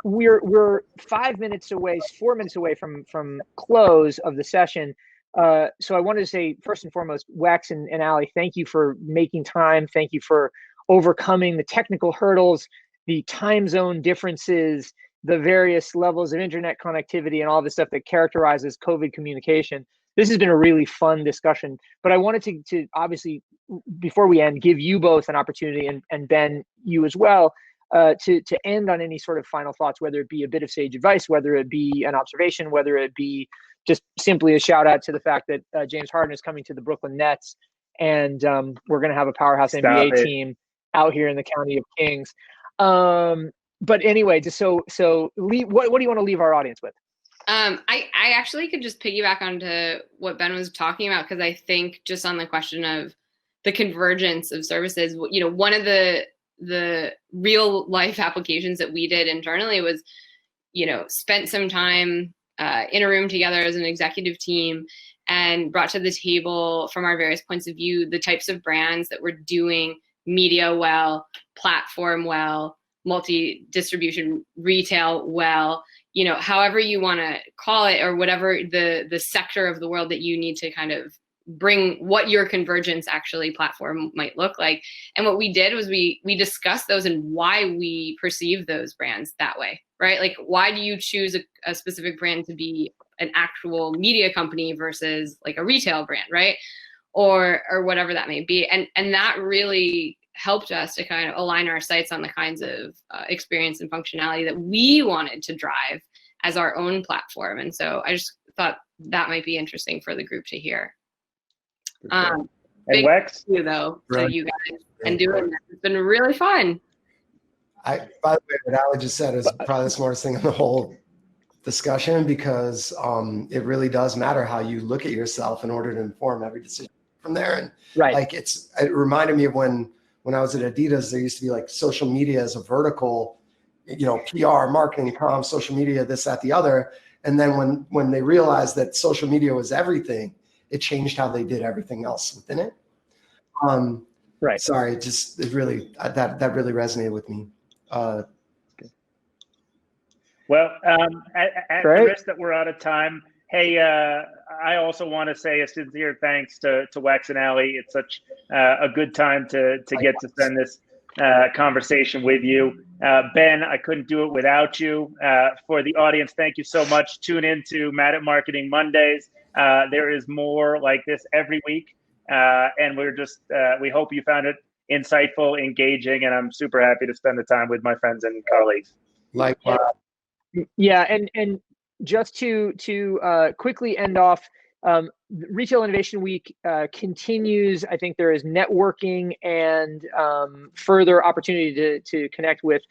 We're 4 minutes away from close of the session. So I wanted to say, first and foremost, Wex and Allie, thank you for making time. Thank you for overcoming the technical hurdles, the time zone differences, the various levels of internet connectivity, and all the stuff that characterizes COVID communication. This has been a really fun discussion, but I wanted to obviously, before we end, give you both an opportunity, and Ben, you as well, to end on any sort of final thoughts, whether it be a bit of sage advice, whether it be an observation, whether it be just simply a shout out to the fact that James Harden is coming to the Brooklyn Nets, and we're going to have a powerhouse NBA team out here in the County of Kings. But anyway, just so what do you want to leave our audience with? I actually could just piggyback onto what Ben was talking about, because I think just on the question of the convergence of services, one of the real life applications that we did internally was, spent some time in a room together as an executive team and brought to the table from our various points of view the types of brands that were doing media well, platform well, multi-distribution retail well, however you want to call it, or whatever the sector of the world that you need to kind of bring what your convergence actually platform might look like. And what we did was we discussed those and why we perceive those brands that way, right? Like, why do you choose a specific brand to be an actual media company versus like a retail brand, right? Or whatever that may be. And that really helped us to kind of align our sights on the kinds of experience and functionality that we wanted to drive as our own platform. And so I just thought that might be interesting for the group to hear. And big Wex, thank you though, to you guys and doing this. It's been really fun. By the way, what Allie just said is probably the smartest thing in the whole discussion, because it really does matter how you look at yourself in order to inform every decision from there. And it reminded me of when I was at Adidas, there used to be like social media as a vertical, PR, marketing, comms, social media, this, that, the other. And then when they realized that social media was everything, it changed how they did everything else within it. Sorry, it really, that really resonated with me. Well, at the risk that we're out of time, hey, I also want to say a sincere thanks to Wex and Allie. It's such a good time to get to spend this conversation with you. Ben, I couldn't do it without you. For the audience, thank you so much. Tune in to Mad at Marketing Mondays. There is more like this every week. And we're just, we hope you found it insightful, engaging, and I'm super happy to spend the time with my friends and colleagues. Likewise. Yeah, and just to quickly end off, Retail Innovation Week continues. I think there is networking and further opportunity to connect with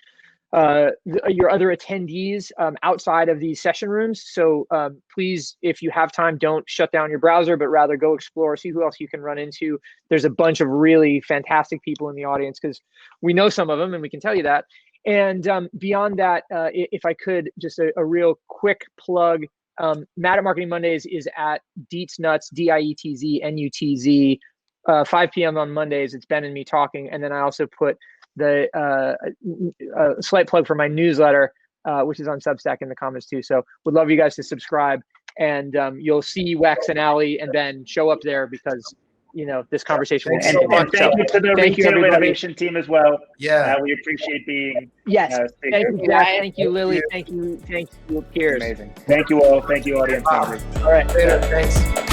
your other attendees outside of these session rooms. So please, if you have time, don't shut down your browser, but rather go explore, see who else you can run into. There's a bunch of really fantastic people in the audience because we know some of them and we can tell you that. And beyond that, if I could, just a real quick plug, Mad at Marketing Mondays is at Dietz Nuts, DIETZ, 5 p.m. on Mondays. It's Ben and me talking. And then I also put the slight plug for my newsletter, which is on Substack in the comments too. So would love you guys to subscribe, and you'll see Wex and Allie and Ben show up there because, you know, this conversation will And thank you to the Retail Innovation team as well. Yeah. We appreciate being. Yes. Thank you, Zach. Thank you, Lily. Thank Thank you. Cheers. Amazing. Thank you all. Thank you, audience members. All right. Later. Thanks.